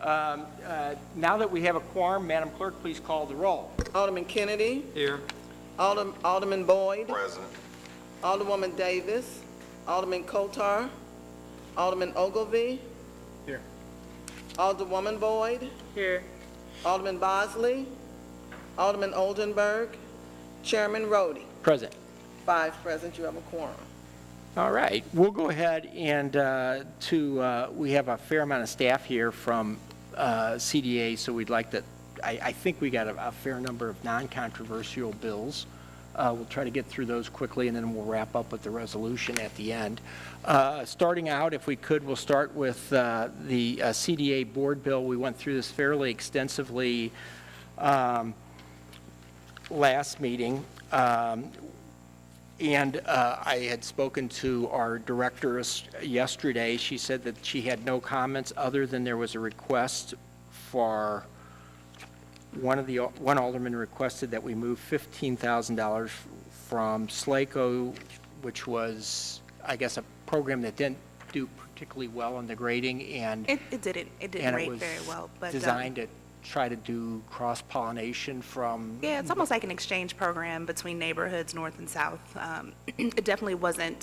Now that we have a quorum, Madam Clerk, please call the roll. Alderman Kennedy. Here. Alderman Boyd. Present. Alderwoman Davis. Alderman Kotar. Alderman Ogilvy. Here. Alderwoman Boyd. Here. Alderman Bosley. Alderman Oldenburg. Chairman Roddy. Present. 5 present, you have a quorum. All right, we'll go ahead and we have a fair amount of staff here from CDA, so we'd like to, I think we got a fair number of non-controversial bills. We'll try to get through those quickly, and then we'll wrap up with the resolution at the end. Starting out, if we could, we'll start with the CDA board bill. We went through this fairly extensively last meeting. And I had spoken to our director yesterday. She said that she had no comments other than there was a request for one alderman requested that we move $15,000 from SLACO, which was, I guess, a program that didn't do particularly well on the grading, and It didn't rate very well, but designed to try to do cross-pollination from. yeah, it's almost like an exchange program between neighborhoods north and south. It definitely wasn't.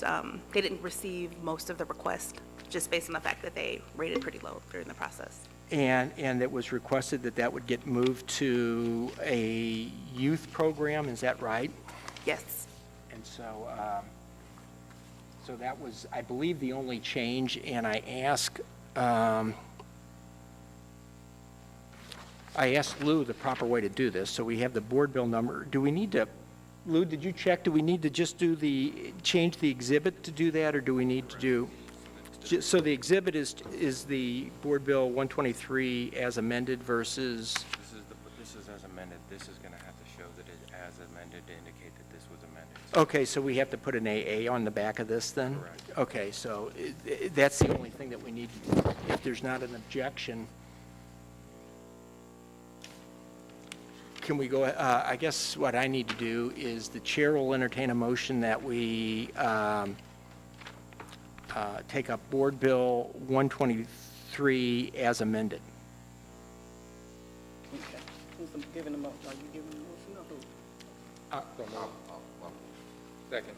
They didn't receive most of the requests just based on the fact that they rated pretty low during the process. And it was requested that would get moved to a youth program, is that right? Yes. And so, so that was, I believe, the only change, and I asked Lou the proper way to do this, so we have the board bill number. Do we need to, Lou, did you check, do we need to just change the exhibit to do that, or do we need to do? So the exhibit is the board bill 123 as amended versus? This is as amended. This is going to have to show that it as amended to indicate that this was amended. Okay, so we have to put an AA on the back of this then? Correct. Okay, so that's the only thing that we need, if there's not an objection. Can we go, I guess what I need to do is the chair will entertain a motion that we take up Board Bill 123 as amended. Okay. Who's giving them up? Are you giving them a motion or who? Second.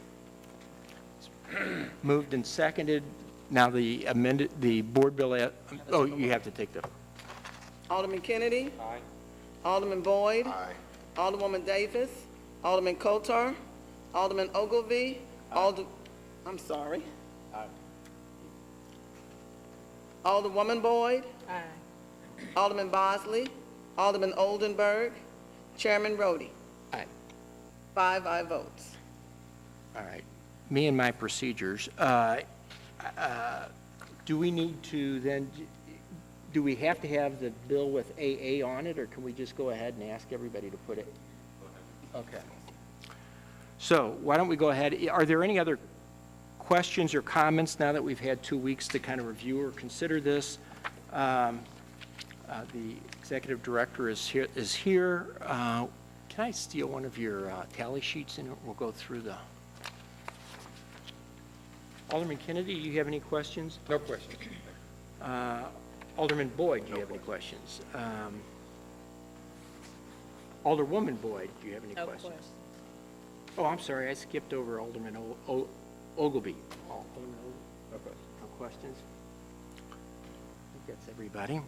Moved and seconded. Now the board bill, you have to take the. Alderman Kennedy. Aye. Alderman Boyd. Aye. Alderwoman Davis. Alderman Kotar. Alderman Ogilvy. I'm sorry. Aye. Alderwoman Boyd. Aye. Alderman Bosley. Alderman Oldenburg. Chairman Roddy. Aye. 5 aye votes. All right. Me and my procedures. Do we need to then, do we have to have the bill with AA on it, or can we just go ahead and ask everybody to put it? Okay. So why don't we go ahead? Are there any other questions or comments now that we've had 2 weeks to kind of review or consider this? The executive director is here. Can I steal one of your tally sheets and we'll go through the. Alderman Kennedy, do you have any questions? No questions. Alderman Boyd, do you have any questions? Alderwoman Boyd, do you have any questions? Oh, I'm sorry, I skipped over Alderman Ogilvy. No questions? I think that's everybody.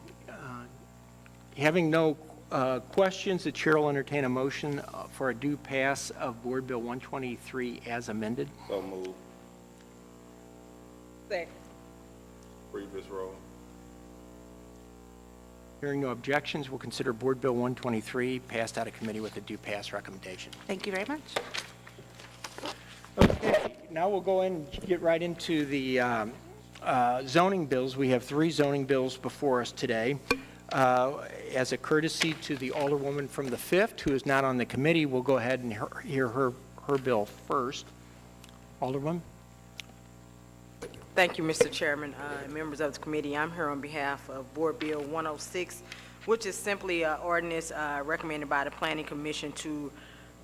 Having no questions, the chair will entertain a motion for a due pass of Board Bill 123 as amended. So move. Second. Previous roll. Hearing no objections, we'll consider Board Bill 123 passed out of committee with a due pass recommendation. Thank you very much. Okay, now we'll go in and get right into the zoning bills. We have 3 zoning bills before us today. As a courtesy to the Alderwoman from the 5th, who is not on the committee, we'll go ahead and hear her bill first. Alderwoman? Thank you, Mr. Chairman. Members of the committee, I'm here on behalf of Board Bill 106, which is simply an ordinance recommended by the Planning Commission to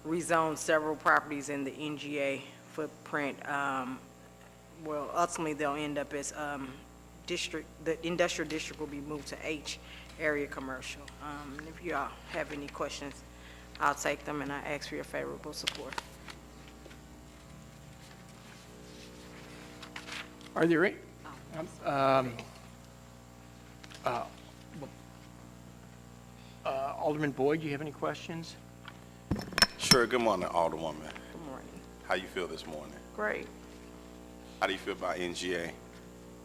rezone several properties in the NGA footprint. Well, ultimately, they'll end up as the industrial district will be moved to H, area commercial. And if you all have any questions, I'll take them, and I ask for your favorable support. Are there any, Alderman Boyd, do you have any questions? Sure, good morning, Alderwoman. Good morning. How you feel this morning? Great. How do you feel about NGA?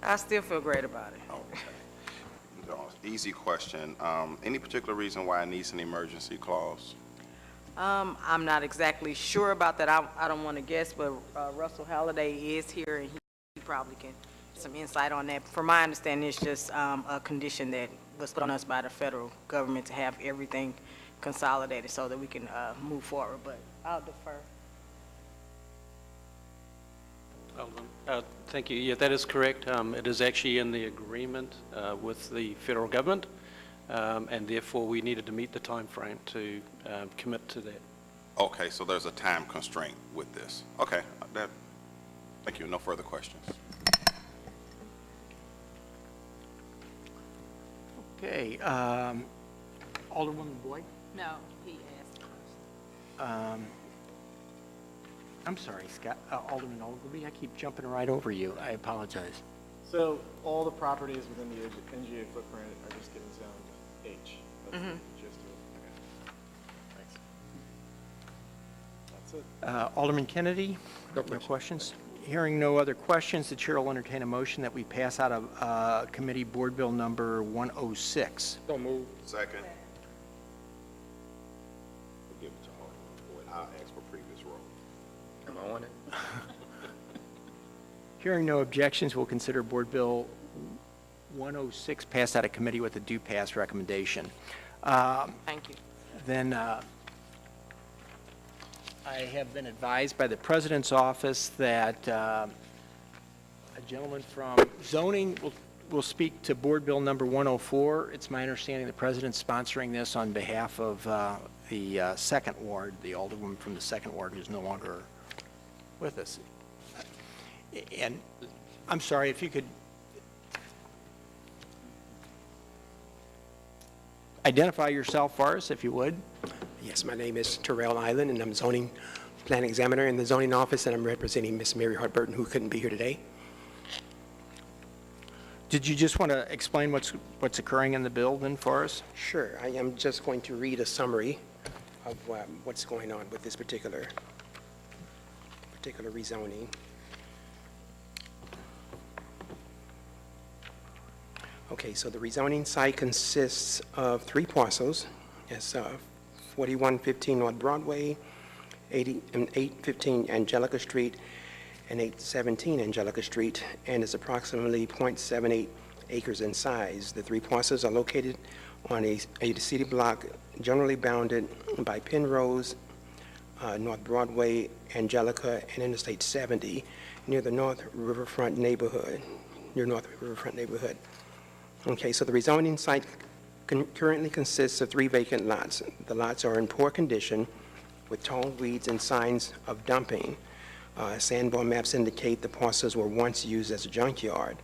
I still feel great about it. Okay. Easy question. Any particular reason why it needs an emergency clause? I'm not exactly sure about that. I don't want to guess, but Russell Halliday is here, and he probably can some insight on that. From my understanding, it's just a condition that was put on us by the federal government to have everything consolidated so that we can move forward, but I'll defer. Alderman. Thank you. Yeah, that is correct. It is actually in the agreement with the federal government, and therefore we needed to meet the time frame to commit to that. Okay, so there's a time constraint with this. Okay, thank you. No further questions. Okay, Alderwoman Boyd? No, he asked. I'm sorry, Scott, Alderman Ogilvy, I keep jumping right over you. I apologize. So all the properties within the NGA footprint are just getting zoned H. That's the gist of it. Okay. Thanks. That's it. Alderman Kennedy? No questions. Hearing no other questions, the chair will entertain a motion that we pass out of Committee Board Bill number 106. Don't move. Second. We'll give it to Alderman Boyd. I'll ask for previous roll. Am I on it? Hearing no objections, we'll consider Board Bill 106 passed out of committee with a do pass recommendation. Thank you. Then I have been advised by the President's office that a gentleman from zoning will speak to Board Bill number 104. It's my understanding the President's sponsoring this on behalf of the second ward, the Alderwoman from the second ward who's no longer with us. And I'm sorry, if you could identify yourself for us, if you would. Yes, my name is Terrell Island, and I'm zoning plan examiner in the zoning office, and I'm representing Miss Mary Hart-Burton, who couldn't be here today. Did you just want to explain what's occurring in the bill then for us? Sure, I am just going to read a summary of what's going on with this particular rezoning. Okay, so the rezoning site consists of 3 parcels. It's 4115 North Broadway, 815 Angelica Street, and 817 Angelica Street, and is approximately 0.78 acres in size. The 3 parcels are located on a city block generally bounded by Penrose, North Broadway, Angelica, and Interstate 70 near the North Riverfront neighborhood. Okay, so the rezoning site currently consists of 3 vacant lots. The lots are in poor condition with tall weeds and signs of dumping. Sandbar maps indicate the parcels were once used as a junkyard.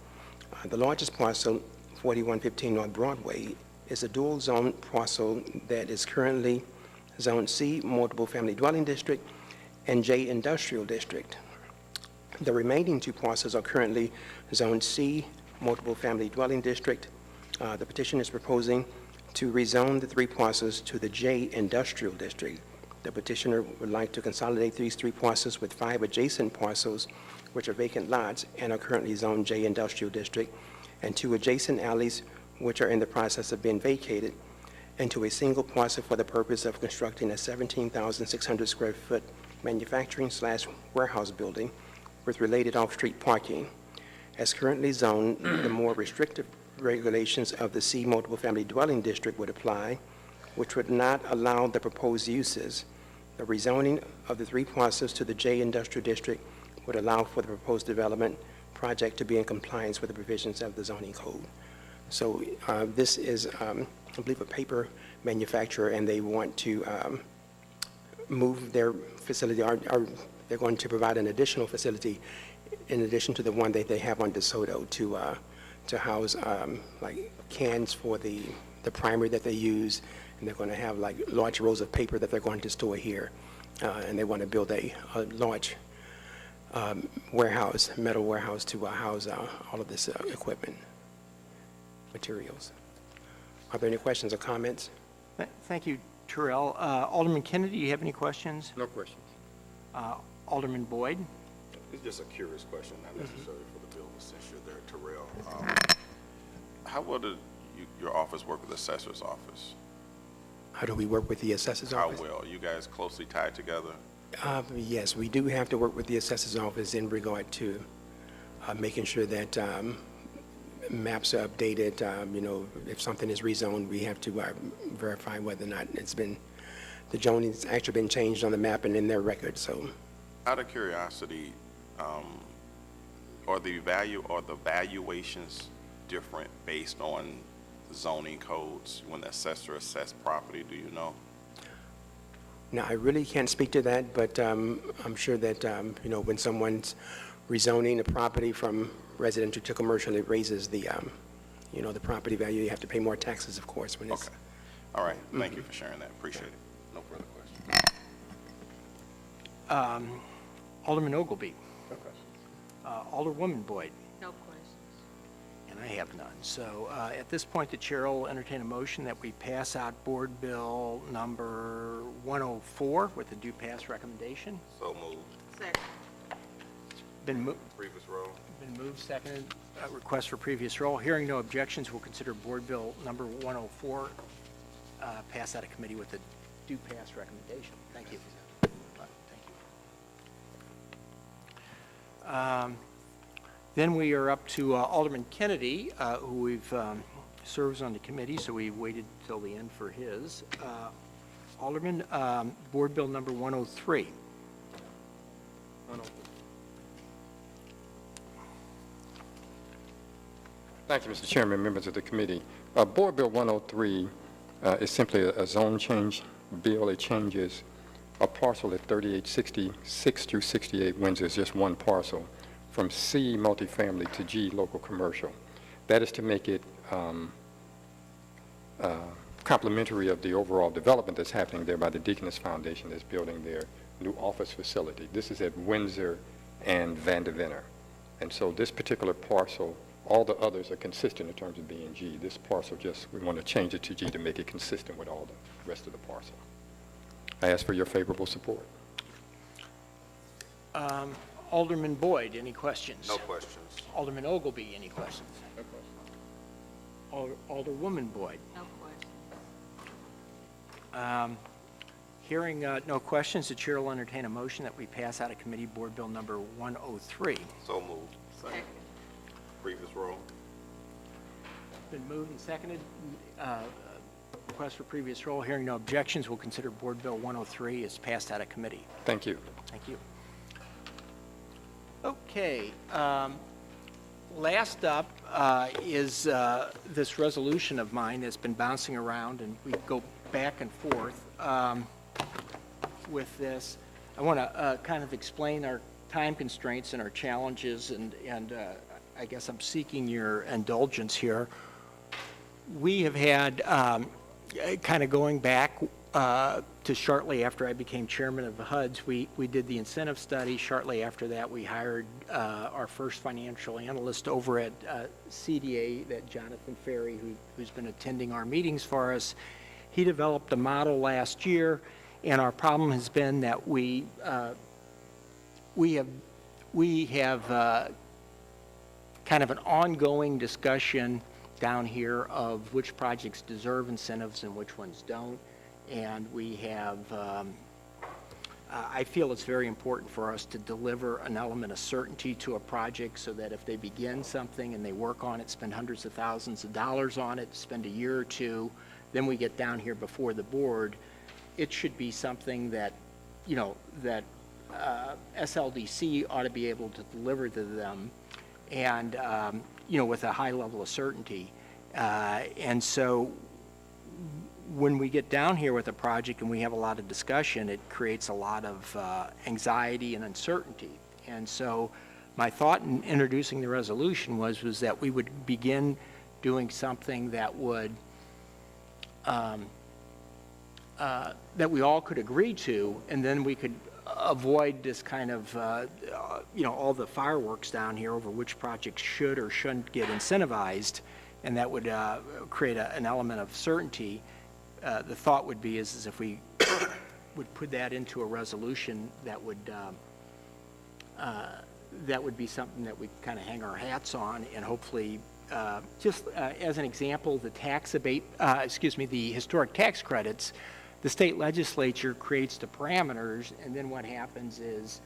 The largest parcel, 4115 North Broadway, is a dual zone parcel that is currently Zone C, Multiple Family Dwelling District, and J, Industrial District. The remaining 2 parcels are currently Zone C, Multiple Family Dwelling District. The petition is proposing to rezone the 3 parcels to the J Industrial District. The petitioner would like to consolidate these 3 parcels with 5 adjacent parcels, which are vacant lots and are currently zoned J Industrial District, and 2 adjacent alleys, which are in the process of being vacated, into a single parcel for the purpose of constructing a 17,600 square foot manufacturing/warehouse building with related off-street parking. As currently zoned, the more restrictive regulations of the C Multiple Family Dwelling District would apply, which would not allow the proposed uses. The rezoning of the 3 parcels to the J Industrial District would allow for the proposed development project to be in compliance with the provisions of the zoning code. So this is, I believe, a paper manufacturer, and they want to move their facility, they're going to provide an additional facility in addition to the one that they have on DeSoto to house like cans for the the primer that they use, and they're going to have like large rolls of paper that they're going to store here. And they want to build a large warehouse, metal warehouse to house all of this equipment, materials. Are there any questions or comments? Thank you, Terrell. Alderman Kennedy, do you have any questions? No questions. Alderman Boyd? It's just a curious question, not necessarily for the bill, but since you're there, Terrell. How well your office work with the assessor's office? How do we work with the assessor's How office? well? Are you guys closely tied together? Yes, we do have to work with the assessor's office in regard to making sure that maps are updated. If something is rezoned, we have to verify whether or not the zoning's actually been changed on the map and in their record, so. Out of curiosity, are the valuations different based on zoning codes when the assessor assess property? Do you know? Now, I really can't speak to that, but I'm sure that, when someone's rezoning a property from residential to commercial, it raises the property value. You have to pay more taxes, of course, when it's. Okay. All right. Thank you for sharing that. Appreciate it. No further questions. Alderman Ogilvy? No questions. Alderwoman Boyd? No questions. And I have none. So at this point, the chair will entertain a motion that we pass out Board Bill number 104 with a due pass recommendation. So moved. Second. Been Previous row. moved, seconded. Request for previous roll. Hearing no objections, we'll consider Board Bill number 104 pass out of committee with a due pass recommendation. Thank you. Thank you. Then we are up to Alderman Kennedy, who we've serves on the committee, so we waited till the end for his. Alderman, Board Bill number 103. Thank you, Mr. Chairman, members of the committee. Board Bill 103 is simply a zone change bill. It changes a parcel at 3866 through 68 Windsor, is just one parcel, from C multifamily to G local commercial. That is to make it complementary of the overall development that's happening there by the Deaconess Foundation that's building their new office facility. This is at Windsor and Vandervenner. And so this particular parcel, all the others are consistent in terms of being G. This parcel we want to change it to G to make it consistent with all the rest of the parcel. I ask for your favorable support. Alderman Boyd, any questions? No questions. Alderman Ogilvy, any questions? No questions. Alderwoman Boyd? No questions. Hearing no questions, the chair will entertain a motion that we pass out of committee Board Bill number 103. So moved. Second. Previous row. Been moved and seconded. Request for previous roll. Hearing no objections, we'll consider Board Bill 103 as passed out of committee. Thank you. Thank you. Okay. Last up is this resolution of mine that's been bouncing around, and we go back and forth with this. I want to kind of explain our time constraints and our challenges, and I guess I'm seeking your indulgence here. We have had, kind of going back to shortly after I became chairman of the HUDs, we did the incentive study. Shortly after that, we hired our first financial analyst over at CDA, that Jonathan Ferry, who's been attending our meetings for us. He developed a model last year, and our problem has been that we have kind of an ongoing discussion down here of which projects deserve incentives and which ones don't. And we have, I feel it's very important for us to deliver an element of certainty to a project so that if they begin something and they work on it, spend hundreds of thousands of dollars on it, spend a year or two, then we get down here before the board, it should be something that, that SLDC ought to be able to deliver to them, and, with a high level of certainty. And so when we get down here with a project and we have a lot of discussion, it creates a lot of anxiety and uncertainty. And so my thought in introducing the resolution was that we would begin doing something that would that we all could agree to, and then we could avoid this kind of, all the fireworks down here over which projects should or shouldn't get incentivized, and that would create an element of certainty. The thought would be is if we would put that into a resolution, that would be something that we kind of hang our hats on, and hopefully, just as an example, the the historic tax credits, the state legislature creates the parameters, and then what happens is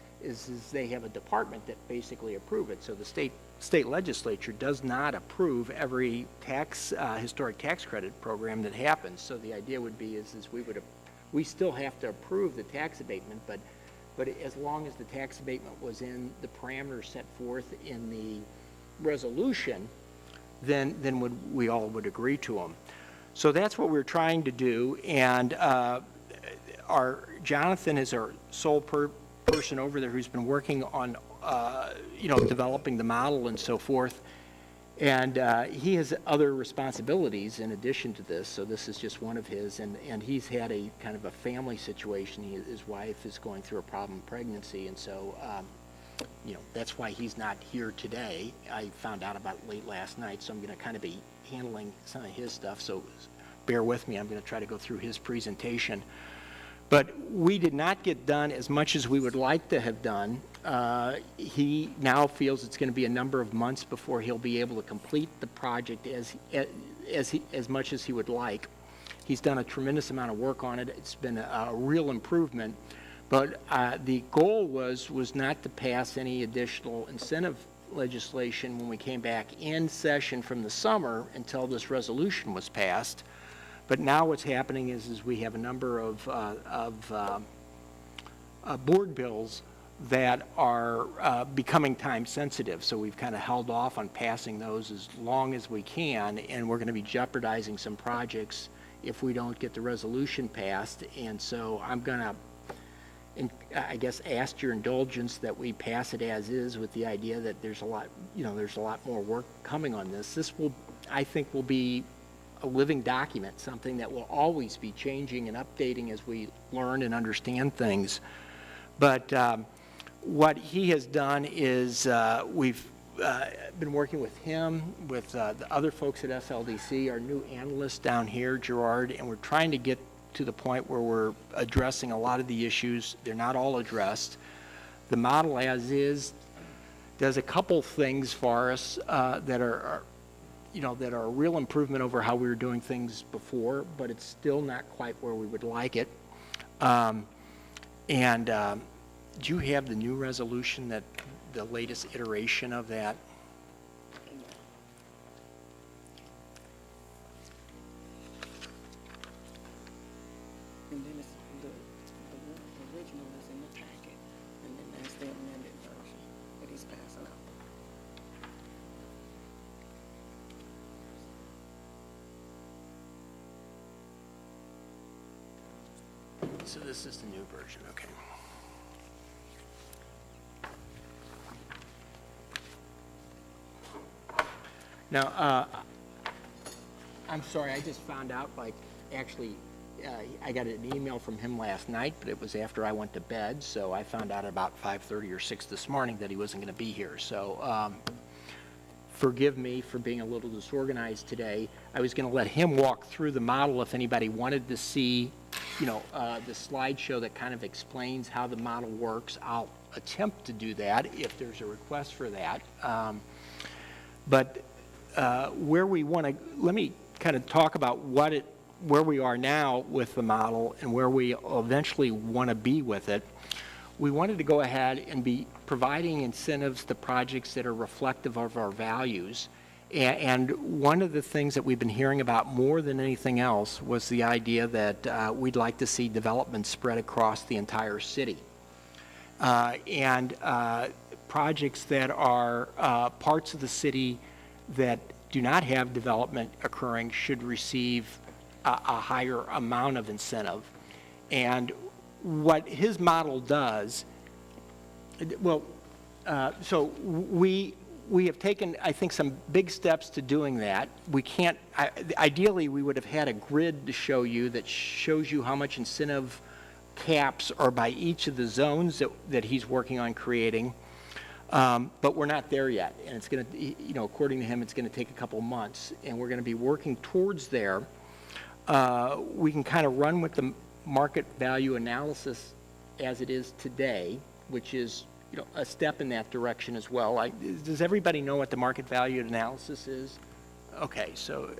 they have a department that basically approve it. So the state legislature does not approve every historic tax credit program that happens. So the idea would be is we still have to approve the tax abatement, but as long as the tax abatement was in the parameters set forth in the resolution, then we all would agree to them. So that's what we're trying to do, and Jonathan is our sole person over there who's been working on, developing the model and so forth, and he has other responsibilities in addition to this, so this is just one of his, and he's had a kind of a family situation. His wife is going through a problem pregnancy, and so, that's why he's not here today. I found out about it late last night, so I'm going to kind of be handling some of his stuff, so bear with me. I'm going to try to go through his presentation. But we did not get done as much as we would like to have done. He now feels it's going to be a number of months before he'll be able to complete the project as much as he would like. He's done a tremendous amount of work on it. It's been a real improvement. But the goal was not to pass any additional incentive legislation when we came back in session from the summer until this resolution was passed. But now what's happening is we have a number of board bills that are becoming time sensitive. So we've kind of held off on passing those as long as we can, and we're going to be jeopardizing some projects if we don't get the resolution passed. And so I'm going to, I guess, ask your indulgence that we pass it as is, with the idea that there's a lot more work coming on this. This will, I think, will be a living document, something that will always be changing and updating as we learn and understand things. But what he has done is we've been working with him, with the other folks at SLDC, our new analyst down here, Gerard, and we're trying to get to the point where we're addressing a lot of the issues. They're not all addressed. The model as is does a couple things for us that are a real improvement over how we were doing things before, but it's still not quite where we would like it. Do you have the new resolution, that the latest iteration of that? And then it's the original is in the packet, and then that's the amended version that he's passing out. So this is the new version, okay. Now, I'm sorry, I just found out, I got an email from him last night, but it was after I went to bed, so I found out about 5:30 or 6 this morning that he wasn't going to be here. So forgive me for being a little disorganized today. I was going to let him walk through the model if anybody wanted to see, the slideshow that kind of explains how the model works. I'll attempt to do that if there's a request for that. But where we want to, let me kind of talk about where we are now with the model and where we eventually want to be with it. We wanted to go ahead and be providing incentives to projects that are reflective of our values. And one of the things that we've been hearing about more than anything else was the idea that we'd like to see development spread across the entire city. And projects that are parts of the city that do not have development occurring should receive a higher amount of incentive. And what his model does, so we we have taken, I think, some big steps to doing that. We can't, ideally, we would have had a grid to show you that shows you how much incentive caps are by each of the zones that he's working on creating. But we're not there yet, and it's going to, according to him, it's going to take a couple months, and we're going to be working towards there. We can kind of run with the market value analysis as it is today, which is, a step in that direction as well. Does everybody know what the market value analysis is? Okay, so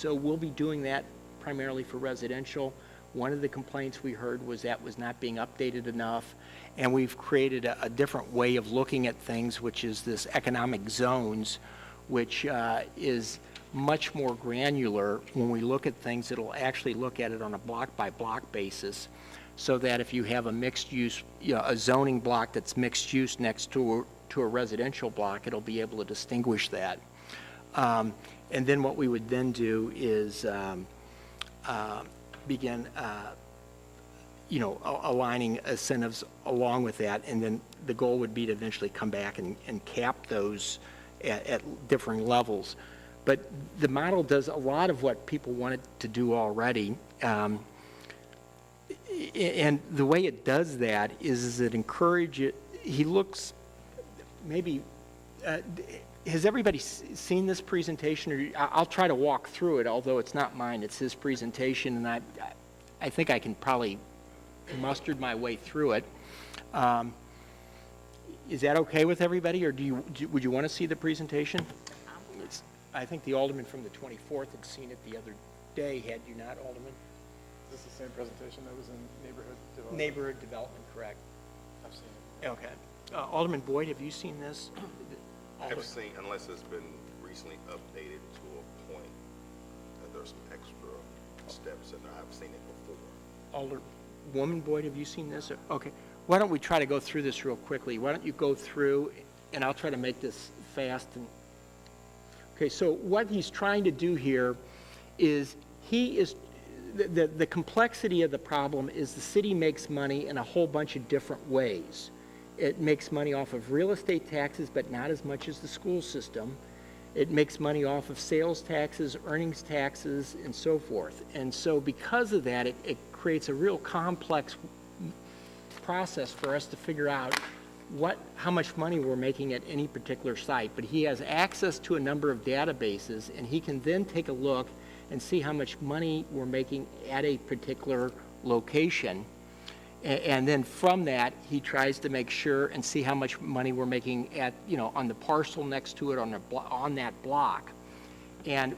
we'll be doing that primarily for residential. One of the complaints we heard was that was not being updated enough, and we've created a different way of looking at things, which is this economic zones, which is much more granular. When we look at things, it'll actually look at it on a block-by-block basis, so that if you have a mixed-use, a zoning block that's mixed-use next to a residential block, it'll be able to distinguish that. And then what we would then do is begin, aligning incentives along with that, and then the goal would be to eventually come back and cap those at differing levels. But the model does a lot of what people wanted to do already. And the way it does that is it encourages, he looks, maybe, has everybody seen this presentation? Or I'll try to walk through it, although it's not mine, it's his presentation, and I think I can probably muster my way through it. Is that okay with everybody, or would you want to see the presentation? I think the alderman from the 24th had seen it the other day, had you not, Alderman? Is this the same presentation that was in neighborhood development? Neighborhood development, correct. I've seen it. Okay. Alderman Boyd, have you seen this? I've seen, unless it's been recently updated to a point that there's some extra steps in there. I've seen it before. Alderwoman Boyd, have you seen this? Okay. Why don't we try to go through this real quickly? Why don't you go through, and I'll try to make this fast. Okay, so what he's trying to do here is the complexity of the problem is the city makes money in a whole bunch of different ways. It makes money off of real estate taxes, but not as much as the school system. It makes money off of sales taxes, earnings taxes, and so forth. And so because of that, it creates a real complex process for us to figure out how much money we're making at any particular site. But he has access to a number of databases, and he can then take a look and see how much money we're making at a particular location. And then from that, he tries to make sure and see how much money we're making at, on the parcel next to it, on that block. And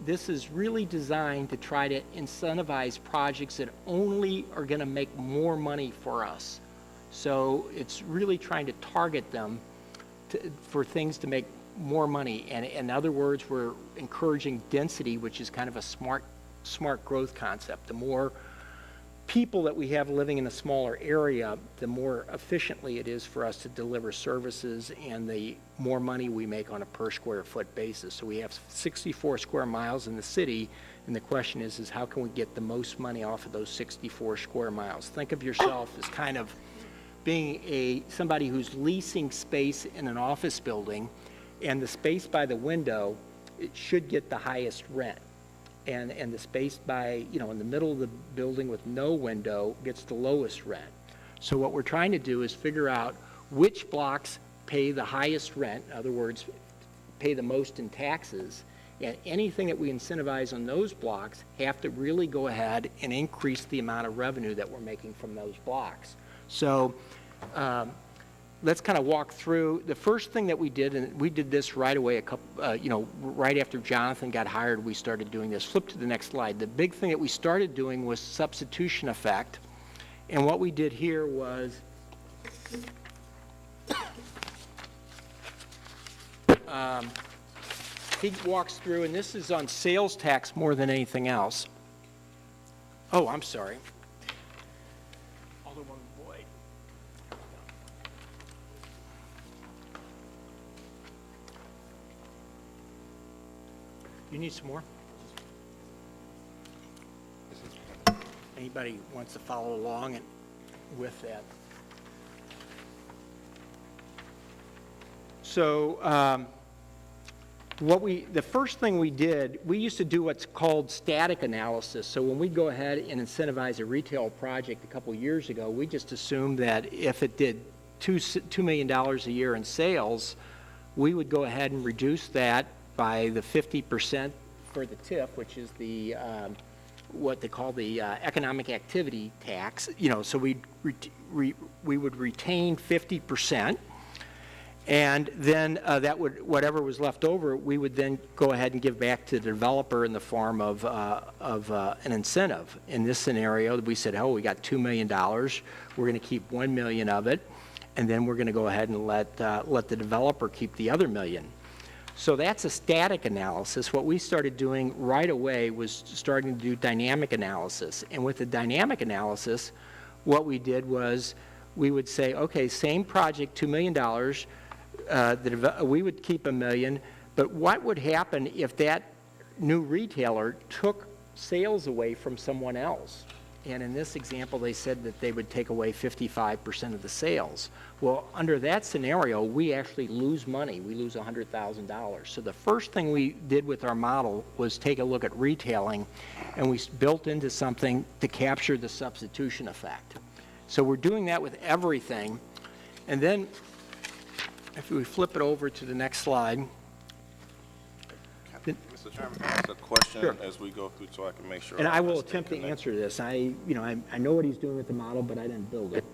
this is really designed to try to incentivize projects that only are going to make more money for us. So it's really trying to target them for things to make more money. And in other words, we're encouraging density, which is kind of a smart growth concept. The more people that we have living in a smaller area, the more efficiently it is for us to deliver services, and the more money we make on a per square foot basis. So we have 64 square miles in the city, and the question is how can we get the most money off of those 64 square miles? Think of yourself as kind of being somebody who's leasing space in an office building, and the space by the window, it should get the highest rent. And the space by, in the middle of the building with no window gets the lowest rent. So what we're trying to do is figure out which blocks pay the highest rent, in other words, pay the most in taxes, and anything that we incentivize on those blocks have to really go ahead and increase the amount of revenue that we're making from those blocks. So let's kind of walk through. The first thing that we did, and we did this right away, right after Jonathan got hired, we started doing this. Flip to the next slide. The big thing that we started doing was substitution effect. And what we did here was he walks through, and this is on sales tax more than anything else. Oh, I'm sorry. Alderwoman Boyd. You need some more? Anybody wants to follow along and with that? So the first thing we did, we used to do what's called static analysis. So when we go ahead and incentivize a retail project a couple years ago, we just assumed that if it did $2 million a year in sales, we would go ahead and reduce that by the 50% for the TIF, which is the what they call the economic activity tax. So we would retain 50%, and then whatever was left over, we would then go ahead and give back to the developer in the form of an incentive. In this scenario, we said, oh, we got $2 million. We're going to keep $1 million of it, and then we're going to go ahead and let the developer keep the other $1 million. So that's a static analysis. What we started doing right away was starting to do dynamic analysis. And with the dynamic analysis, what we did was we would say, okay, same project, $2 million, we would keep $1 million, but what would happen if that new retailer took sales away from someone else? And in this example, they said that they would take away 55% of the sales. Well, under that scenario, we actually lose money. We lose $100,000. So the first thing we did with our model was take a look at retailing, and we built into something to capture the substitution effect. So we're doing that with everything. And then if we flip it over to the next slide. Mr. Chairman, can I ask a question Sure. as we go through so I can make sure? And I will understand attempt to connect- answer this. I know what he's doing with the model, but I didn't build it.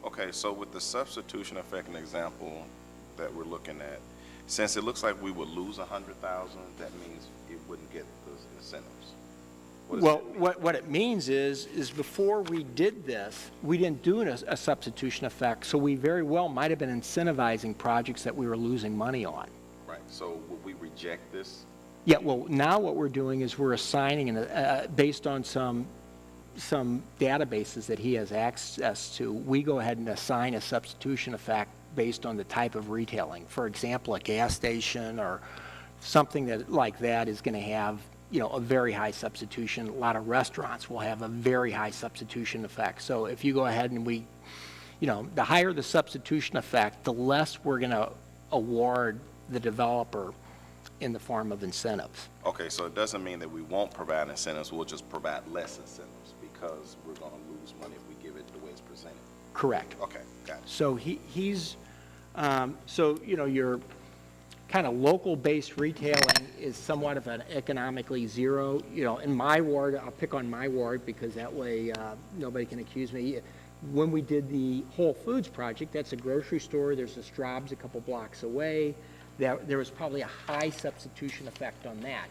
Okay, so with the substitution effect, an example that we're looking at, since it looks like we would lose 100,000, that means it wouldn't get those incentives. What does Well, that mean? what it means is before we did this, we didn't do a substitution effect, so we very well might have been incentivizing projects that we were losing money on. Right, so would we reject this? Yeah, well, now what we're doing is we're assigning, based on some databases that he has access to, we go ahead and assign a substitution effect based on the type of retailing. For example, a gas station or something like that is going to have, a very high substitution. A lot of restaurants will have a very high substitution effect. So if you go ahead and the higher the substitution effect, the less we're going to award the developer in the form of incentives. Okay, so it doesn't mean that we won't provide incentives, we'll just provide less incentives because we're going to lose money if we give it the way it's presented. Correct. Okay, got it. So your kind of local-based retailing is somewhat of an economically zero. In my ward, I'll pick on my ward because that way nobody can accuse me. When we did the Whole Foods project, that's a grocery store. There's a Straub's a couple blocks away. There was probably a high substitution effect on that.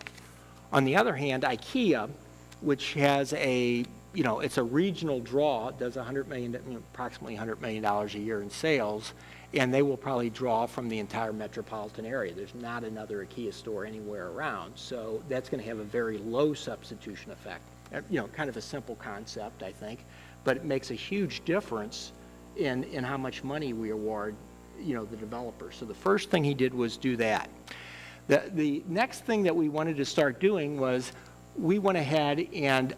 On the other hand, IKEA, which has it's a regional draw, does approximately $100 million a year in sales, and they will probably draw from the entire metropolitan area. There's not another IKEA store anywhere around, so that's going to have a very low substitution effect. Kind of a simple concept, I think, but it makes a huge difference in how much money we award the developer. So the first thing he did was do that. The next thing that we wanted to start doing was we went ahead and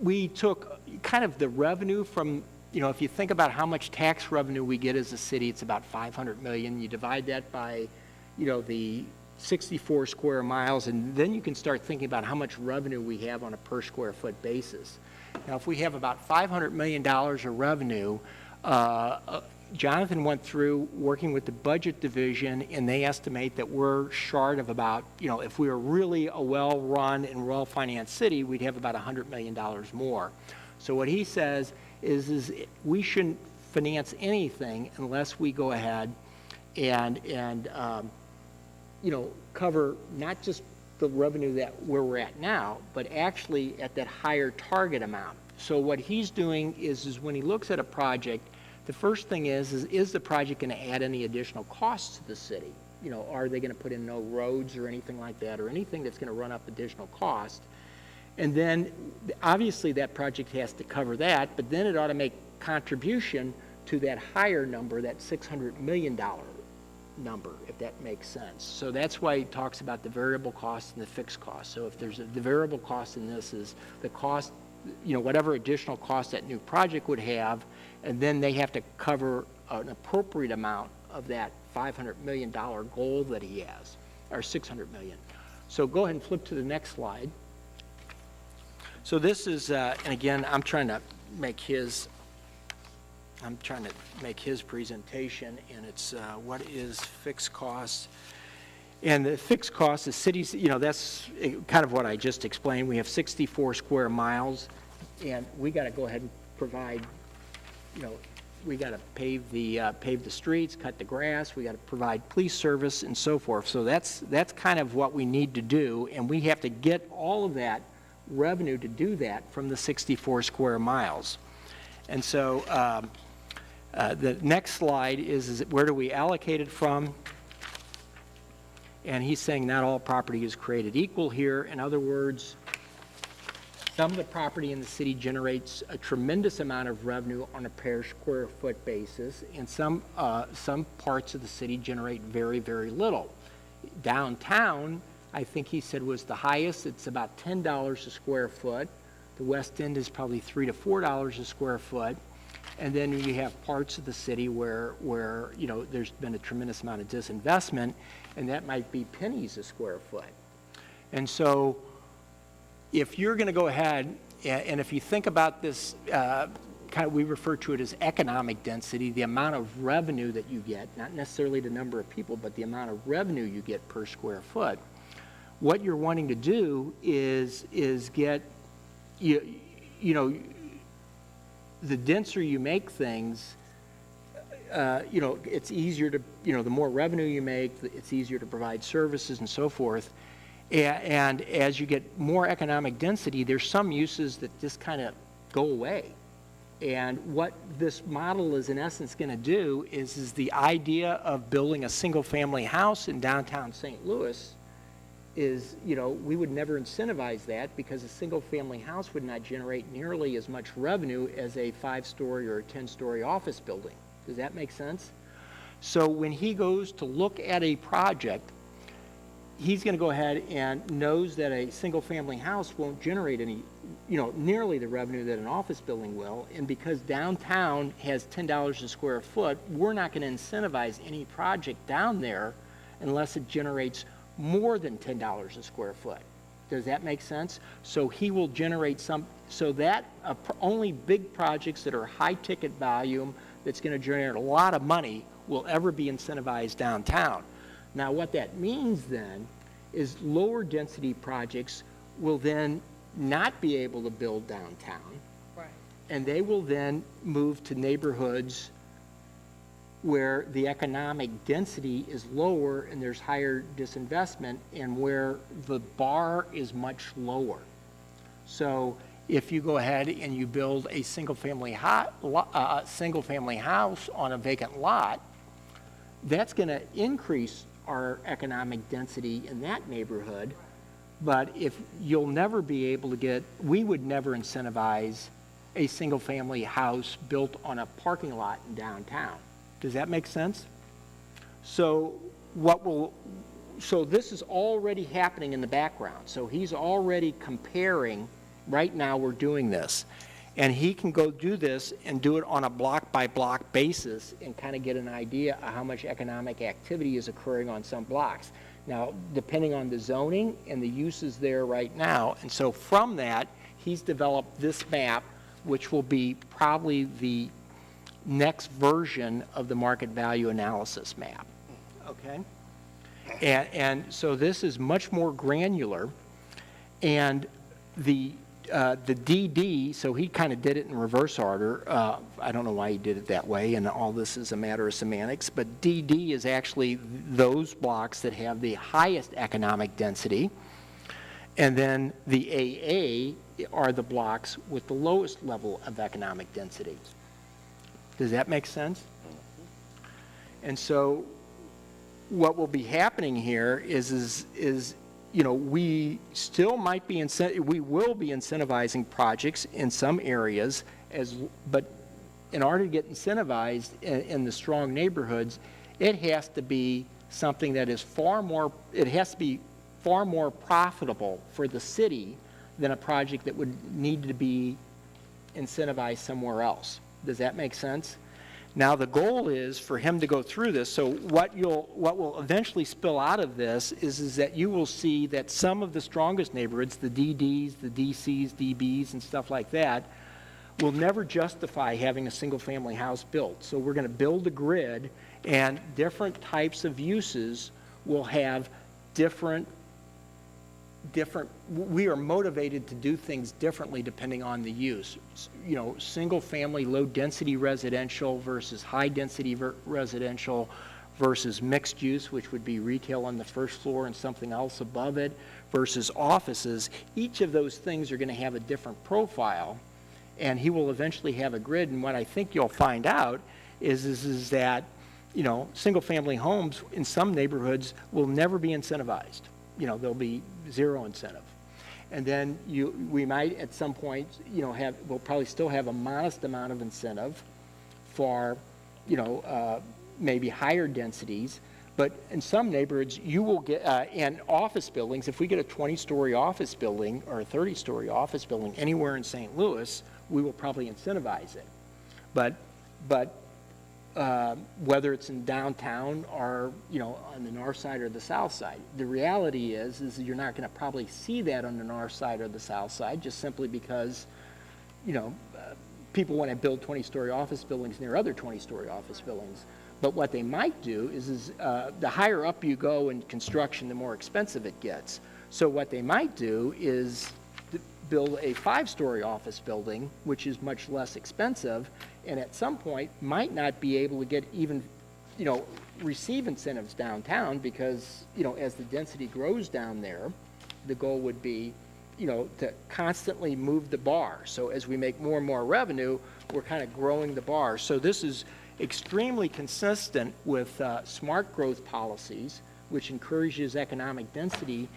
we took kind of the revenue from, if you think about how much tax revenue we get as a city, it's about $500 million. You divide that by, the 64 square miles, and then you can start thinking about how much revenue we have on a per square foot basis. Now, if we have about $500 million of revenue, Jonathan went through working with the budget division, and they estimate that we're short of about, if we were really a well-run and well-financed city, we'd have about $100 million more. So what he says is we shouldn't finance anything unless we go ahead and cover not just the revenue where we're at now, but actually at that higher target amount. So what he's doing is when he looks at a project, the first thing is the project going to add any additional costs to the city? Are they going to put in no roads or anything like that, or anything that's going to run up additional cost? And then, obviously, that project has to cover that, but then it ought to make contribution to that higher number, that $600 million number, if that makes sense. So that's why he talks about the variable cost and the fixed cost. So if the variable cost in this is the cost, whatever additional cost that new project would have, and then they have to cover an appropriate amount of that $500 million goal that he has, or 600 million. So go ahead and flip to the next slide. So this is, and again, I'm trying to make his presentation, and it's what is fixed costs. And the fixed cost is cities, that's kind of what I just explained. We have 64 square miles, and we got to go ahead and provide, we got to pave the streets, cut the grass, we got to provide police service and so forth. So that's kind of what we need to do, and we have to get all of that revenue to do that from the 64 square miles. And so the next slide is where do we allocate it from? And he's saying not all property is created equal here. In other words, some of the property in the city generates a tremendous amount of revenue on a per square foot basis, and some parts of the city generate very, very little. Downtown, I think he said, was the highest. It's about $10 a square foot. The West End is probably $3 to $4 a square foot. And then you have parts of the city where there's been a tremendous amount of disinvestment, and that might be pennies a square foot. And so if you're going to go ahead, and if you think about this, we refer to it as economic density, the amount of revenue that you get, not necessarily the number of people, but the amount of revenue you get per square foot, what you're wanting to do is get, the denser you make things, it's easier to, the more revenue you make, it's easier to provide services and so forth. And as you get more economic density, there's some uses that just kind of go away. And what this model is in essence going to do is the idea of building a single-family house in downtown St. Louis is, we would never incentivize that because a single-family house would not generate nearly as much revenue as a 5-story or a 10-story office building. Does that make sense? So when he goes to look at a project, he's going to go ahead and knows that a single-family house won't generate any, nearly the revenue that an office building will. And because downtown has $10 a square foot, we're not going to incentivize any project down there unless it generates more than $10 a square foot. Does that make sense? So he will generate so that only big projects that are high ticket volume that's going to generate a lot of money will ever be incentivized downtown. Now what that means then is lower density projects will then not be able to build downtown. Right. And they will then move to neighborhoods where the economic density is lower and there's higher disinvestment and where the bar is much lower. So if you go ahead and you build a single-family house on a vacant lot, that's going to increase our economic density in that neighborhood. But if you'll never be able to get, we would never incentivize a single-family house built on a parking lot in downtown. Does that make sense? So this is already happening in the background. So he's already comparing, right now we're doing this. And he can go do this and do it on a block-by-block basis and kind of get an idea of how much economic activity is occurring on some blocks. Now, depending on the zoning and the uses there right now, and so from that, he's developed this map, which will be probably the next version of the market value analysis map, okay? And so this is much more granular, and the DD, so he kind of did it in reverse order. I don't know why he did it that way, and all this is a matter of semantics, but DD is actually those blocks that have the highest economic density, and then the AA are the blocks with the lowest level of economic density. Does that make sense? And so what will be happening here is we still might be we will be incentivizing projects in some areas, but in order to get incentivized in the strong neighborhoods, it has to be something that is it has to be far more profitable for the city than a project that would need to be incentivized somewhere else. Does that make sense? Now, the goal is for him to go through this, so what will eventually spill out of this is that you will see that some of the strongest neighborhoods, the DDs, the DCs, DBs, and stuff like that, will never justify having a single-family house built. So we're going to build a grid, and different types of uses will have different, we are motivated to do things differently depending on the use. You know, single-family, low-density residential versus high-density residential versus mixed use, which would be retail on the first floor and something else above it, versus offices. Each of those things are going to have a different profile, and he will eventually have a grid. And what I think you'll find out is that, you know, single-family homes in some neighborhoods will never be incentivized. You know, there'll be zero incentive. And then we might at some point, you know, we'll probably still have a modest amount of incentive for, you know, maybe higher densities. But in some neighborhoods, you will get, and office buildings, if we get a 20-story office building or a 30-story office building anywhere in St. Louis, we will probably incentivize it. But whether it's in downtown or, you know, on the north side or the south side, the reality is you're not going to probably see that on the north side or the south side, just simply because, you know, people want to build 20-story office buildings near other 20-story office buildings. But what they might do is the higher up you go in construction, the more expensive it gets. So what they might do is build a 5-story office building, which is much less expensive, and at some point might not be able to get even, you know, receive incentives downtown because, you know, as the density grows down there, the goal would be, you know, to constantly move the bar. So as we make more and more revenue, we're kind of growing the bar. So this is extremely consistent with smart growth policies, which encourages economic density,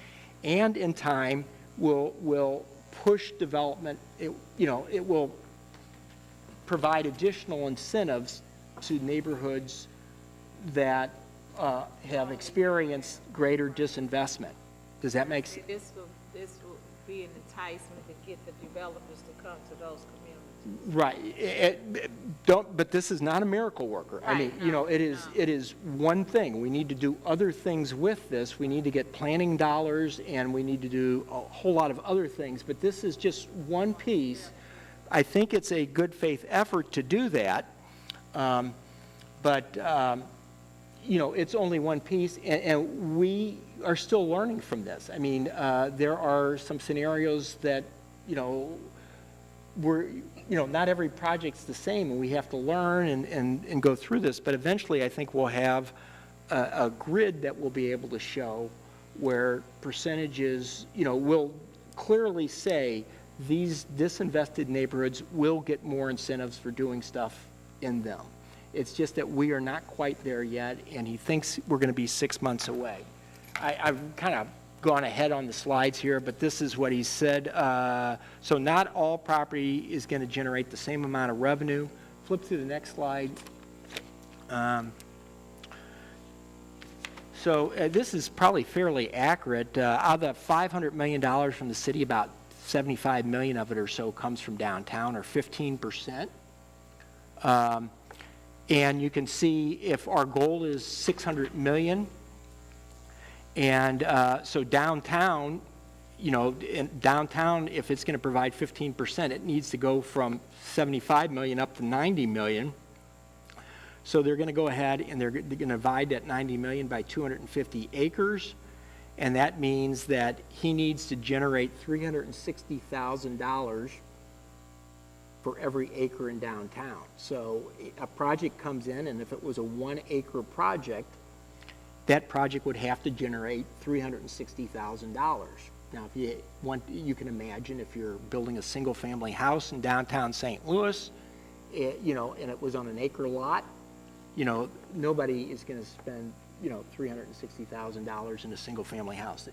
and in time will push development. It will provide additional incentives to neighborhoods that have experienced greater disinvestment. Does that make sense? This will be an enticement to get the developers to come to those communities. Right. But this is not a miracle worker. I mean, you know, it is one thing. We need to do other things with this. We need to get planning dollars, and we need to do a whole lot of other things. But this is just one piece. I think it's a good faith effort to do that. You know, it's only one piece, and we are still learning from this. I mean, there are some scenarios that, you know, not every project's the same, and we have to learn and go through this. But eventually, I think we'll have a grid that we'll be able to show where percentages, you know, will clearly say these disinvested neighborhoods will get more incentives for doing stuff in them. It's just that we are not quite there yet, and he thinks we're going to be 6 months away. I've kind of gone ahead on the slides here, but this is what he said. So not all property is going to generate the same amount of revenue. Flip to the next slide. This is probably fairly accurate. Out of the $500 million from the city, about 75 million of it or so comes from downtown, or 15%. And you can see if our goal is 600 million, and so downtown, you know, downtown, if it's going to provide 15%, it needs to go from 75 million up to 90 million. So they're going to go ahead and they're going to divide that 90 million by 250 acres, and that means that he needs to generate $360,000 for every acre in downtown. So a project comes in, and if it was a 1-acre project, that project would have to generate $360,000. Now, if you can imagine if you're building a single-family house in downtown St. Louis, you know, and it was on an acre lot, you know, nobody is going to spend, you know, $360,000 in a single-family house.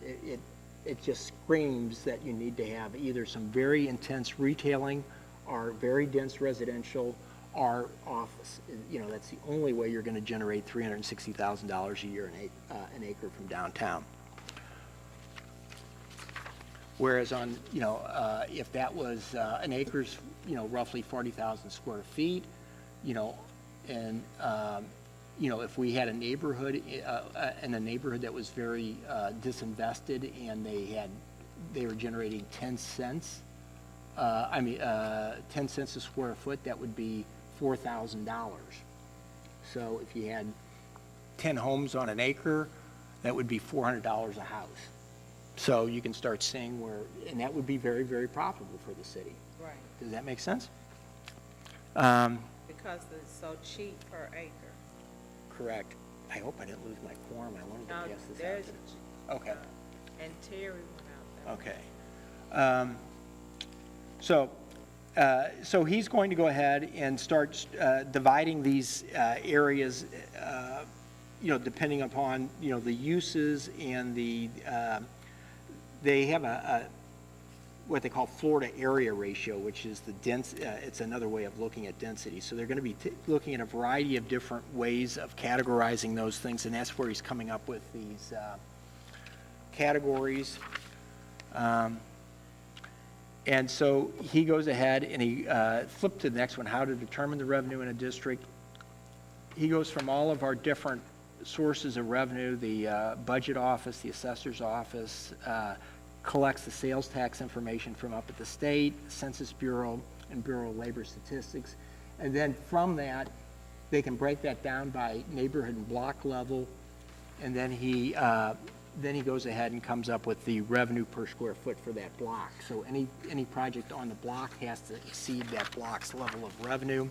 It just screams that you need to have either some very intense retailing or very dense residential or office. You know, that's the only way you're going to generate $360,000 a year an acre from downtown. Whereas on, you know, if that was an acre's, you know, roughly 40,000 square feet, you know, And, you know, if we had a neighborhood, in a neighborhood that was very disinvested and they were generating 10 cents, 10 cents a square foot, that would be $4,000. So if you had 10 homes on an acre, that would be $400 a house. So you can start seeing where, and that would be very, very profitable for the city. Right, Does that make sense? because it's so cheap per acre. Correct. I hope I didn't lose my quorum. I wanted Now, to pass this there's, out. Okay. and Terry went out there. Okay. So he's going to go ahead and start dividing these areas, you know, depending upon, you know, the uses and they have what they call Florida area ratio, which is the it's another way of looking at density. So they're going to be looking at a variety of different ways of categorizing those things, and that's where he's coming up with these categories. And so he goes ahead and he flipped to the next one, how to determine the revenue in a district. He goes from all of our different sources of revenue, the budget office, the assessor's office, collects the sales tax information from up at the state, Census Bureau, and Bureau of Labor Statistics. And then from that, they can break that down by neighborhood and block level. And then he goes ahead and comes up with the revenue per square foot for that block. So any project on the block has to exceed that block's level of revenue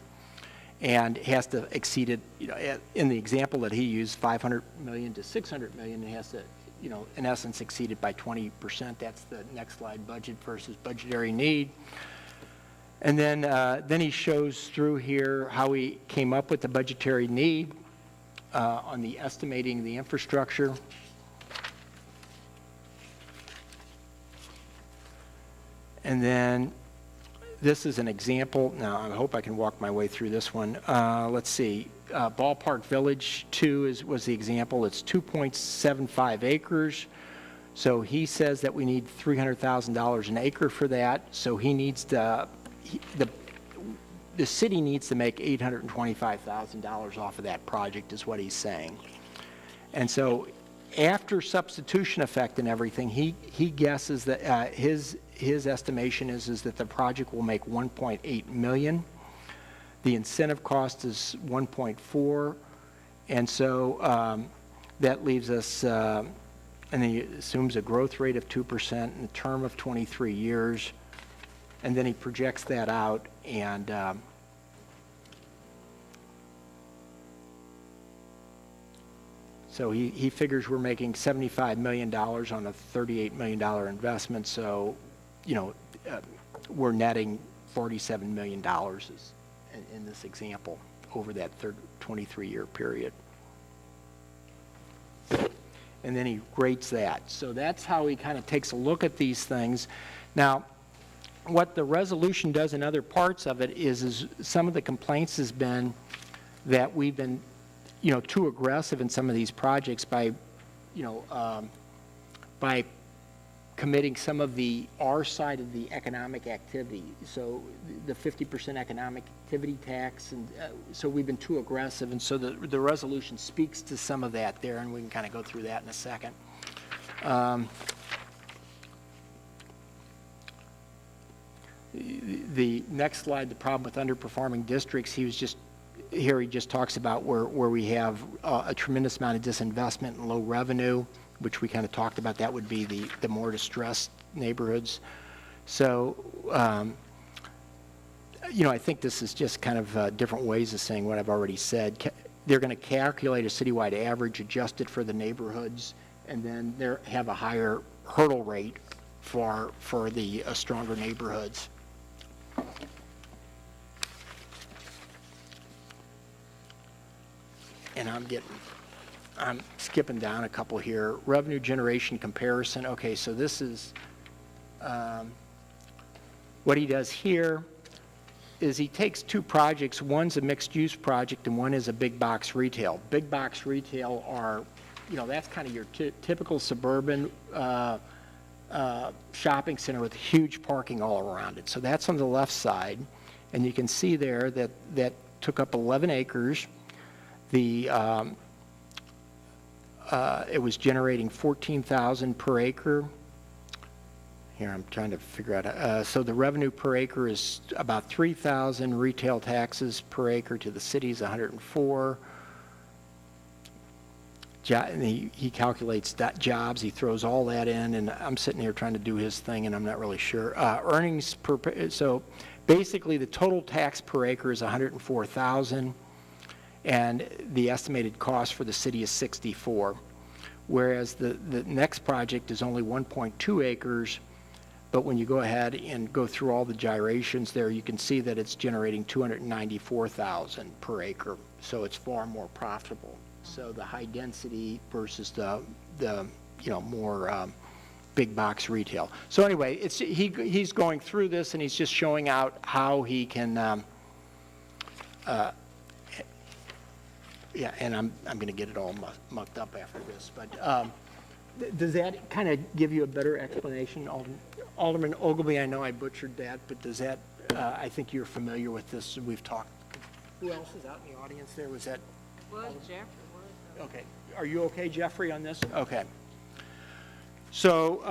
and has to exceed it, you know, in the example that he used, 500 million to 600 million, it has to, you know, in essence, exceed it by 20%. That's the next slide, budget versus budgetary need. And then he shows through here how he came up with the budgetary need on the estimating the infrastructure. And then this is an example. Now, I hope I can walk my way through this one. Let's see. Ballpark Village 2 was the example. It's 2.75 acres. So he says that we need $300,000 an acre for that. So he needs the city needs to make $825,000 off of that project is what he's saying. And so after substitution effect and everything, he guesses that his estimation is that the project will make 1.8 million. The incentive cost is 1.4, and so that leaves us, and he assumes a growth rate of 2% and a term of 23 years, and then he projects that out, and so he figures we're making $75 million on a $38 million investment, so, you know, we're netting $47 million in this example over that 23-year period. And then he rates that. So that's how he kind of takes a look at these things. Now, what the resolution does in other parts of it is some of the complaints has been that we've been, you know, too aggressive in some of these projects by, you know, by committing some of our side of the economic activity. So the 50% economic activity tax, and so we've been too aggressive, and so the resolution speaks to some of that there, and we can kind of go through that in a second. The next slide, the problem with underperforming districts, he just talks about where we have a tremendous amount of disinvestment and low revenue, which we kind of talked about. That would be the more distressed neighborhoods. So, you know, I think this is just kind of different ways of saying what I've already said. They're going to calculate a citywide average adjusted for the neighborhoods, and then they have a higher hurdle rate for the stronger neighborhoods. And I'm skipping down a couple here. Revenue generation comparison. Okay, so this is what he does here is he takes two projects. One's a mixed-use project and one is a big box retail. Big box retail are, you know, that's kind of your typical suburban shopping center with huge parking all around it. So that's on the left side, and you can see there that took up 11 acres. It was generating 14,000 per acre. Here, I'm trying to figure out, so the revenue per acre is about 3,000, retail taxes per acre to the city is 104. And he calculates that jobs, he throws all that in, and I'm sitting here trying to do his thing, and I'm not really sure. Earnings per, so basically the total tax per acre is 104,000, and the estimated cost for the city is 64. Whereas the next project is only 1.2 acres, but when you go ahead and go through all the gyrations there, you can see that it's generating 294,000 per acre, so it's far more profitable. So the high density versus the more big box retail. So anyway, he's going through this and he's just showing out how he can, yeah, and I'm going to get it all mucked up after this, but does that kind of give you a better explanation, Alderman Ogilvy? I know I butchered that, but does that, I think you're familiar with this, we've talked. Who else is out in the audience there? Was that? Was Jeffrey? Okay. Are you okay, Jeffrey, on this? Okay. So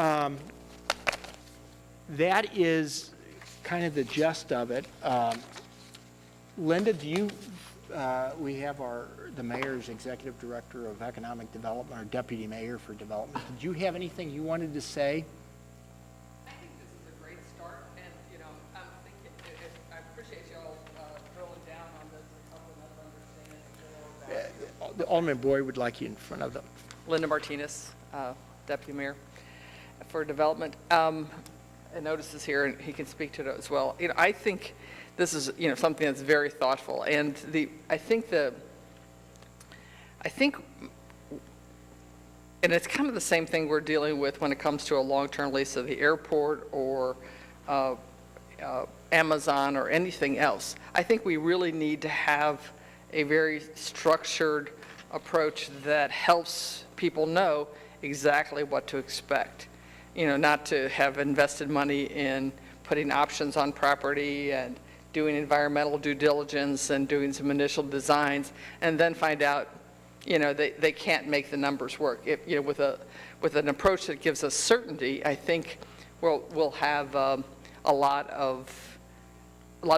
that is kind of the gist of it. Linda, do you, we have the mayor's executive director of economic development, or deputy mayor for development. Did you have anything you wanted to say? I think this is a great start, and, I'm thinking, I appreciate y'all drilling down on this and helping us understand more about The Alderman Boyd would like you in front of them. Linda Martinez, Deputy Mayor for Development. And Otis is here, and he can speak to it as well. I think this is, something that's very thoughtful, and I think, and it's kind of the same thing we're dealing with when it comes to a long-term lease of the airport or Amazon or anything else. I think we really need to have a very structured approach that helps people know exactly what to expect. Not to have invested money in putting options on property and doing environmental due diligence and doing some initial designs and then find out, they can't make the numbers work. With an approach that gives us certainty, I think we'll have a lot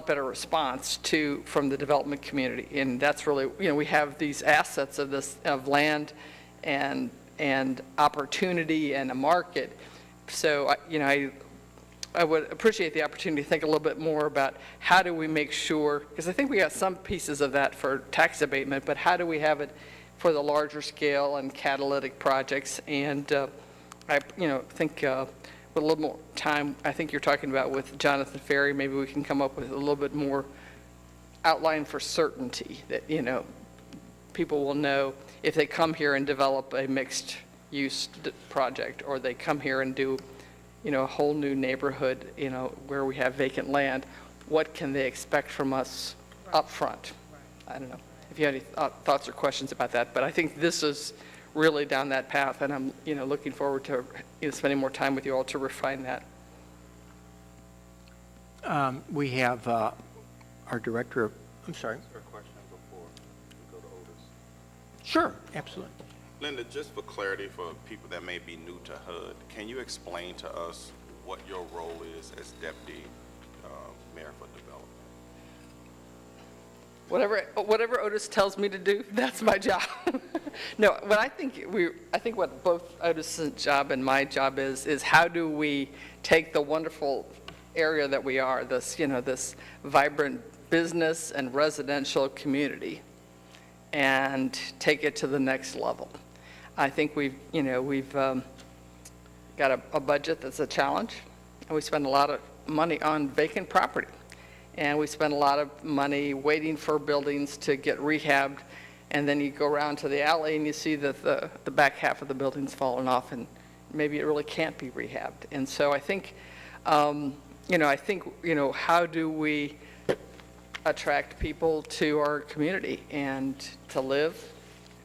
better response from the development community. And that's really, we have these assets of land and opportunity and a market. So, I would appreciate the opportunity to think a little bit more about how do we make sure, because I think we got some pieces of that for tax abatement, but how do we have it for the larger scale and catalytic projects? And I think with a little more time, I think you're talking about with Jonathan Ferry, maybe we can come up with a little bit more outline for certainty that, people will know if they come here and develop a mixed use project, or they come here and do, a whole new neighborhood, where we have vacant land, what can they expect from us up front? I don't know if you have any thoughts or questions about that, but I think this is really down that path, and I'm, looking forward to spending more time with you all to refine that. We have our director of, I'm sorry. Is there a question before we go to Otis? Sure, absolutely. Linda, just for clarity for people that may be new to HUD, can you explain to us what your role is as deputy mayor for development? Whatever Otis tells me to do, that's my job. No, what I think what both Otis's job and my job is how do we take the wonderful area that we are, this vibrant business and residential community, and take it to the next level. I think we've got a budget that's a challenge, and we spend a lot of money on vacant property. And we spend a lot of money waiting for buildings to get rehabbed, and then you go around to the alley and you see that the back half of the building's fallen off, and maybe it really can't be rehabbed. And so I think, how do we attract people to our community and to live,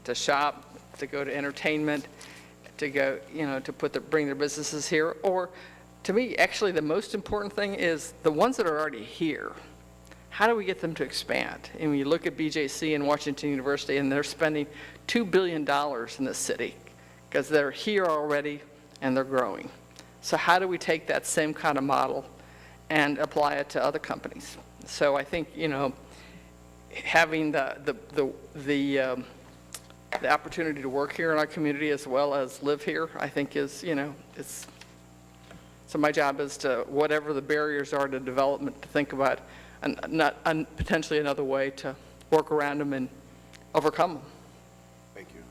to shop, to go to entertainment, to go, to bring their businesses here, or to me, actually, the most important thing is the ones that are already here. how do we get them to expand? And when you look at BJC and Washington University, and they're spending $2 billion in this city because they're here already and they're growing. So how do we take that same kind of model and apply it to other companies? So I think, you know, having the opportunity to work here in our community as well as live here, I think is, you know, it's, so my job is to, whatever the barriers are to development, to think about potentially another way to work around them and overcome them. Thank you.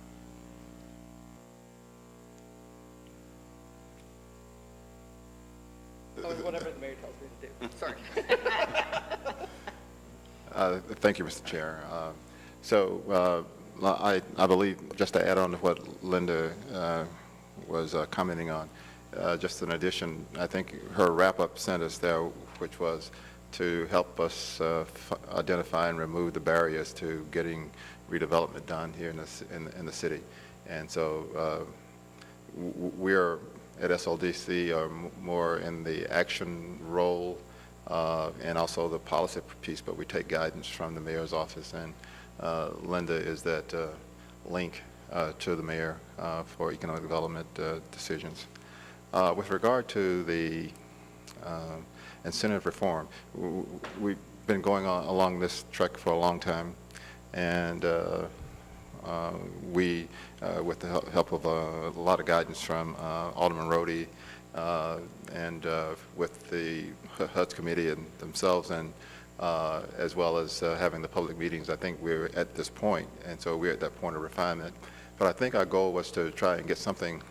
Whatever the mayor tells me to do. Sorry. Thank you, Mr. Chair. I believe, just to add on to what Linda was commenting on, just in addition, I think her wrap-up sentence there, which was to help us identify and remove the barriers to getting redevelopment done here in the city. And so we're at SLDC are more in the action role and also the policy piece, but we take guidance from the mayor's office, and Linda is that link to the mayor for economic development decisions. With regard to the incentive reform, we've been going along this trek for a long time, and we, with the help of a lot of guidance from Alderman Roddy and with the HUD's committee and themselves, and as well as having the public meetings, I think we're at this point, and so we're at that point of refinement. But I think our goal was to try and get something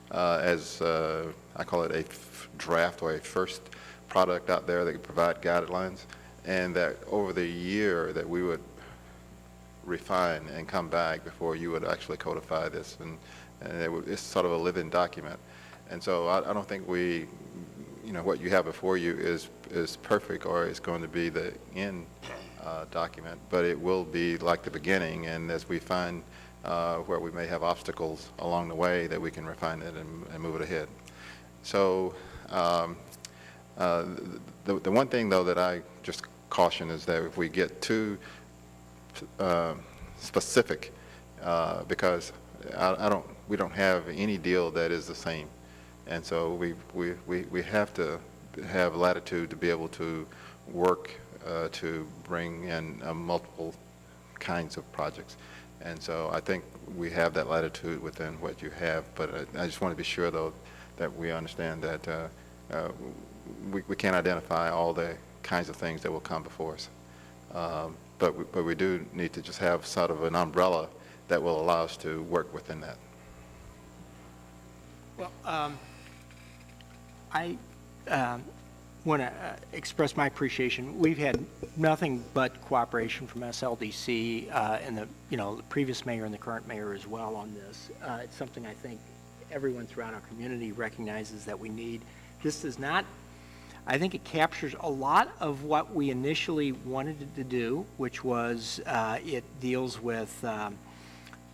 as I call it a draft or a first product out there that could provide guidelines, and that over the year that we would refine and come back before you would actually codify this, and it's sort of a living document. And so I don't think we, you know, what you have before you is perfect or is going to be the end document, but it will be like the beginning, and as we find where we may have obstacles along the way, that we can refine it and move it ahead. So the one thing, though, that I just caution is that if we get too specific, because we don't have any deal that is the same, and so we have to have latitude to be able to work to bring in multiple kinds of projects. And so I think we have that latitude within what you have, but I just want to be sure, though, that we understand that we can't identify all the kinds of things that will come before us. But we do need to just have sort of an umbrella that will allow us to work within that. Well, I want to express my appreciation. We've had nothing but cooperation from SLDC and the previous mayor and the current mayor as well on this. It's something I think everyone throughout our community recognizes that we need. This does not, I think it captures a lot of what we initially wanted it to do, which was it deals with,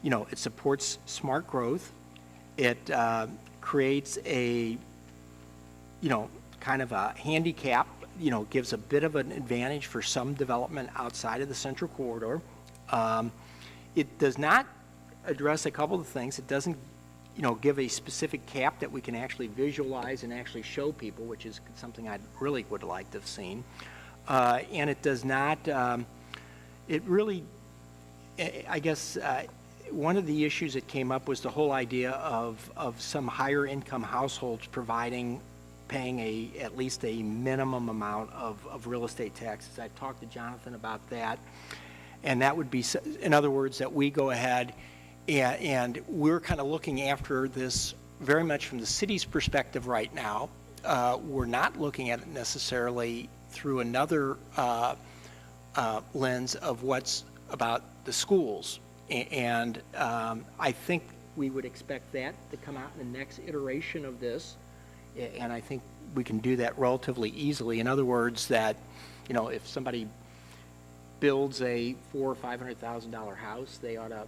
it supports smart growth. It creates a, kind of a handicap, gives a bit of an advantage for some development outside of the central corridor. It does not address a couple of things. It doesn't, give a specific cap that we can actually visualize and actually show people, which is something I really would like to have seen. And it does not, it really, I guess, one of the issues that came up was the whole idea of some higher income households paying at least a minimum amount of real estate taxes. I talked to Jonathan about that, and that would be, in other words, that we go ahead and we're kind of looking after this very much from the city's perspective right now. We're not looking at it necessarily through another lens of what's about the schools. And I think we would expect that to come out in the next iteration of this. And I think we can do that relatively easily. In other words, that, if somebody builds a $400,000 or $500,000 house, they ought to,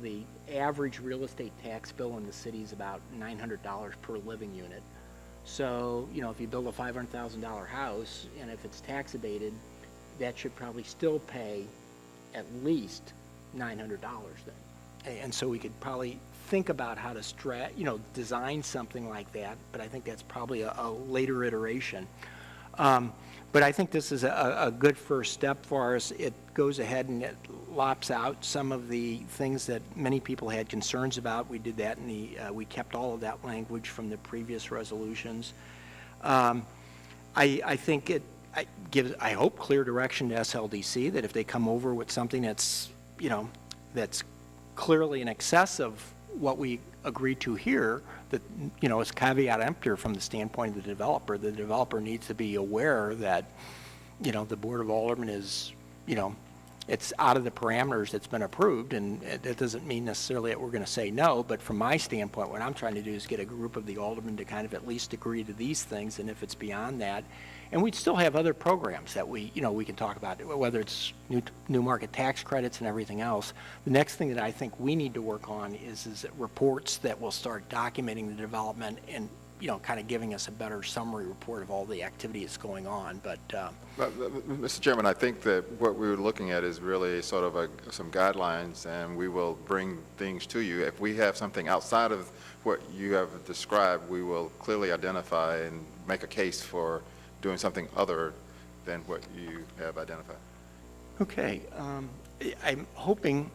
the average real estate tax bill in the city is about $900 per living unit. So, if you build a $500,000 house, and if it's tax abated, that should probably still pay at least $900 then. And so we could probably think about how to design something like that, but I think that's probably a later iteration. But I think this is a good first step for us. It goes ahead and it lops out some of the things that many people had concerns about. We did that we kept all of that language from the previous resolutions. I think it gives, I hope, clear direction to SLDC that if they come over with something that's, that's clearly in excess of what we agreed to here, that, is caveat emptor from the standpoint of the developer needs to be aware that, the Board of Aldermen is, it's out of the parameters that's been approved, and that doesn't mean necessarily that we're going to say no, but from my standpoint, what I'm trying to do is get a group of the aldermen to kind of at least agree to these things, and if it's beyond that, and we'd still have other programs that we can talk about, whether it's new market tax credits and everything else. The next thing that I think we need to work on is reports that will start documenting the development and, kind of giving us a better summary report of all the activity that's going on. But Mr. Chairman, I think that what we were looking at is really sort of some guidelines, and we will bring things to you. If we have something outside of what you have described, we will clearly identify and make a case for doing something other than what you have identified. okay, I'm hoping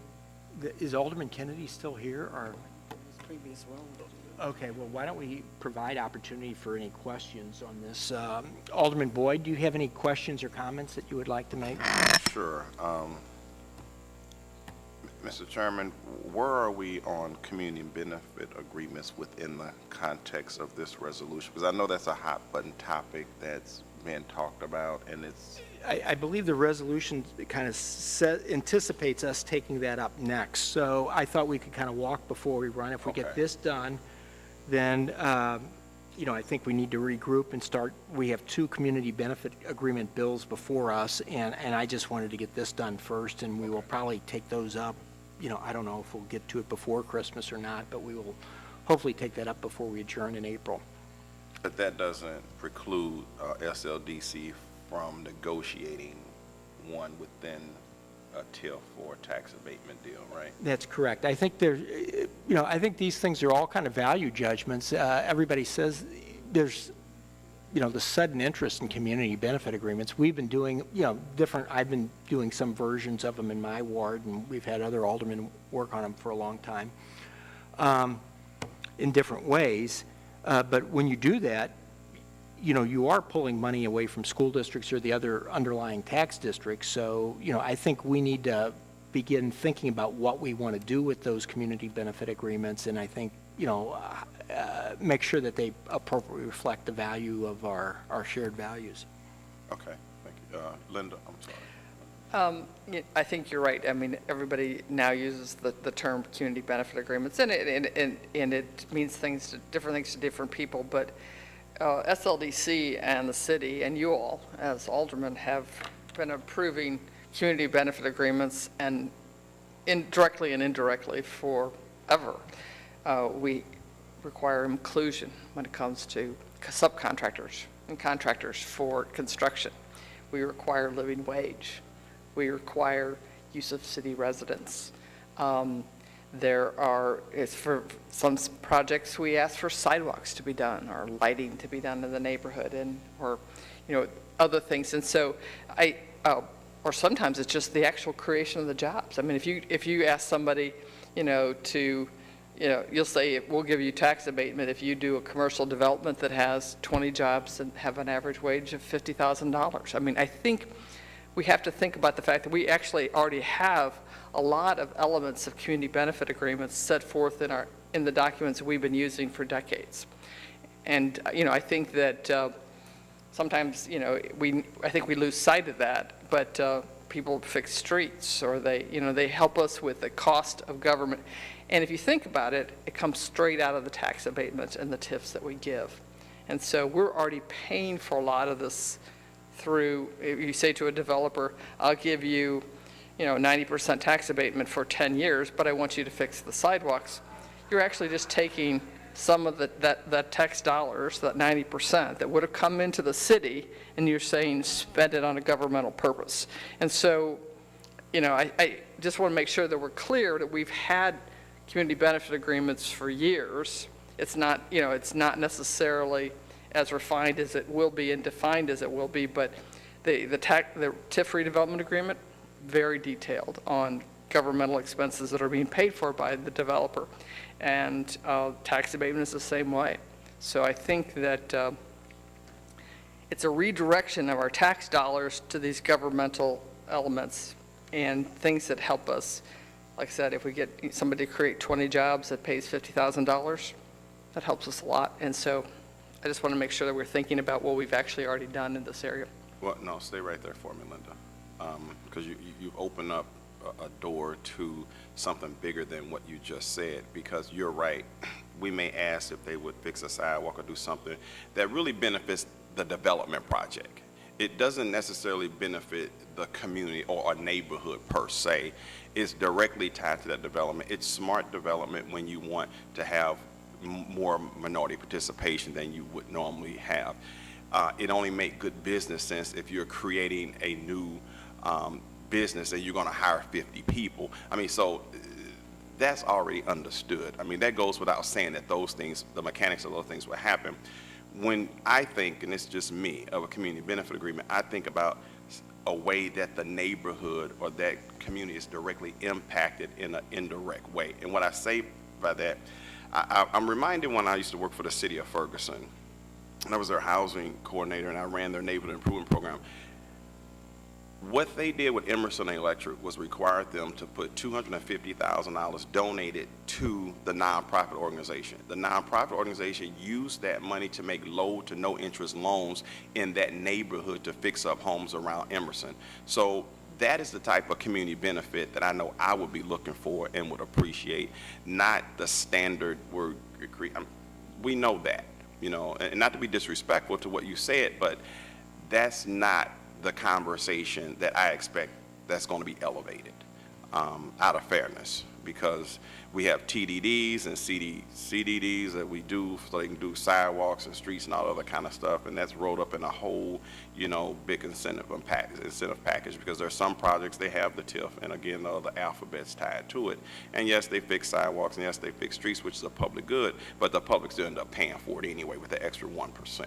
is Alderman Kennedy still here, or? His previous role. Okay, well, why don't we provide opportunity for any questions on this? Alderman Boyd, do you have any questions or comments that you would like to make? Sure. Mr. Chairman, where are we on community benefit agreements within the context of this resolution? Because I know that's a hot button topic that's being talked about, and it's... I believe the resolution kind of anticipates us taking that up next. So I thought we could kind of walk before we run. If we get this done, then, I think we need to regroup and start. We have 2 community benefit agreement bills before us, and I just wanted to get this done first, and we will probably take those up. I don't know if we'll get to it before Christmas or not, but we will hopefully take that up before we adjourn in April. But that doesn't preclude SLDC from negotiating one within a TIF or tax abatement deal, right? That's correct. I think I think these things are all kind of value judgments. Everybody says there's, the sudden interest in community benefit agreements. We've been doing, I've been doing some versions of them in my ward, and we've had other aldermen work on them for a long time in different ways. But when you do that, you are pulling money away from school districts or the other underlying tax districts. So, I think we need to begin thinking about what we want to do with those community benefit agreements, and I think, make sure that they appropriately reflect the value of our shared values. Okay, thank you. Linda, I'm sorry. I think you're right. I mean, everybody now uses the term community benefit agreements, and it means different things to different people, but SLDC and the city and you all as aldermen have been approving community benefit agreements and directly and indirectly forever. We require inclusion when it comes to subcontractors and contractors for construction. We require living wage. We require use of city residents. For some projects, we ask for sidewalks to be done or lighting to be done in the neighborhood or other things. And so or sometimes it's just the actual creation of the jobs. I mean, if you ask somebody, you'll say, we'll give you tax abatement if you do a commercial development that has 20 jobs and have an average wage of $50,000. I mean, I think we have to think about the fact that we actually already have a lot of elements of community benefit agreements set forth in the documents we've been using for decades. And, I think that sometimes, I think we lose sight of that, but people fix streets or they help us with the cost of government. And if you think about it, it comes straight out of the tax abatements and the TIFs that we give. And so we're already paying for a lot of this through, if you say to a developer, I'll give you, 90% tax abatement for 10 years, but I want you to fix the sidewalks. You're actually just taking some of that tax dollars, that 90%, that would have come into the city, and you're saying spend it on a governmental purpose. And so, I just want to make sure that we're clear that we've had community benefit agreements for years. It's not, it's not necessarily as refined as it will be and defined as it will be, but the TIF redevelopment agreement, very detailed on governmental expenses that are being paid for by the developer. And tax abatement is the same way. So I think that it's a redirection of our tax dollars to these governmental elements and things that help us. Like I said, if we get somebody to create 20 jobs that pays $50,000, that helps us a lot. And so I just want to make sure that we're thinking about what we've actually already done in this area. Well, no, stay right there for me, Linda, because you've opened up a door to something bigger than what you just said, because you're right. We may ask if they would fix a sidewalk or do something that really benefits the development project. It doesn't necessarily benefit the community or a neighborhood per se. It's directly tied to that development. It's smart development when you want to have more minority participation than you would normally have. It only makes good business sense if you're creating a new business and you're going to hire 50 people. I mean, so that's already understood. I mean, that goes without saying that those things, the mechanics of those things will happen. When I think, and it's just me, of a community benefit agreement, I think about a way that the neighborhood or that community is directly impacted in an indirect way. And what I say by that, I'm reminded when I used to work for the city of Ferguson, and I was their housing coordinator, and I ran their neighborhood improvement program. What they did with Emerson Electric was required them to put $250,000 donated to the nonprofit organization. The nonprofit organization used that money to make low to no interest loans in that neighborhood to fix up homes around Emerson. So that is the type of community benefit that I know I would be looking for and would appreciate, not the standard we know that, and not to be disrespectful to what you said, but that's not the conversation that I expect that's going to be elevated out of fairness, because we have TDDs and CDDs that we do so they can do sidewalks and streets and all other kind of stuff, and that's rolled up in a whole, big incentive package, because there's some projects they have the TIF, and again, the other alphabets tied to it. And yes, they fix sidewalks, and yes, they fix streets, which is a public good, but the public still end up paying for it anyway with the extra 1%.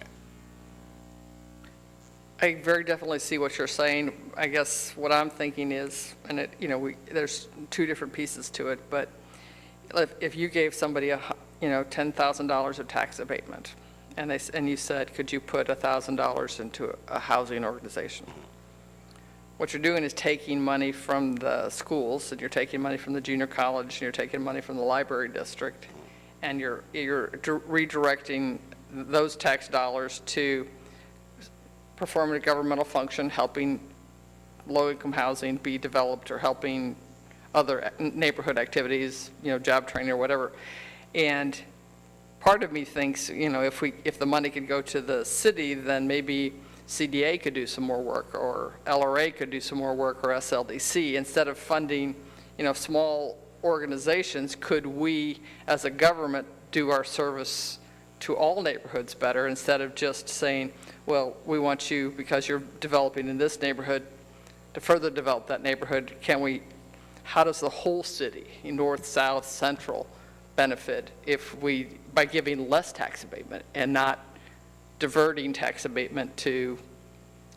I very definitely see what you're saying. I guess what I'm thinking is, and there's two different pieces to it, but if you gave somebody $10,000 of tax abatement, and you said, could you put $1,000 into a housing organization? What you're doing is taking money from the schools, and you're taking money from the junior college, and you're taking money from the library district, and you're redirecting those tax dollars to performing a governmental function, helping low-income housing be developed, or helping other neighborhood activities, job training or whatever. And part of me thinks, if the money could go to the city, then maybe CDA could do some more work, or LRA could do some more work, or SLDC. Instead of funding, small organizations, could we, as a government, do our service to all neighborhoods better, instead of just saying, well, we want you, because you're developing in this neighborhood, to further develop that neighborhood. How does the whole city, north, south, central, benefit by giving less tax abatement and not diverting tax abatement to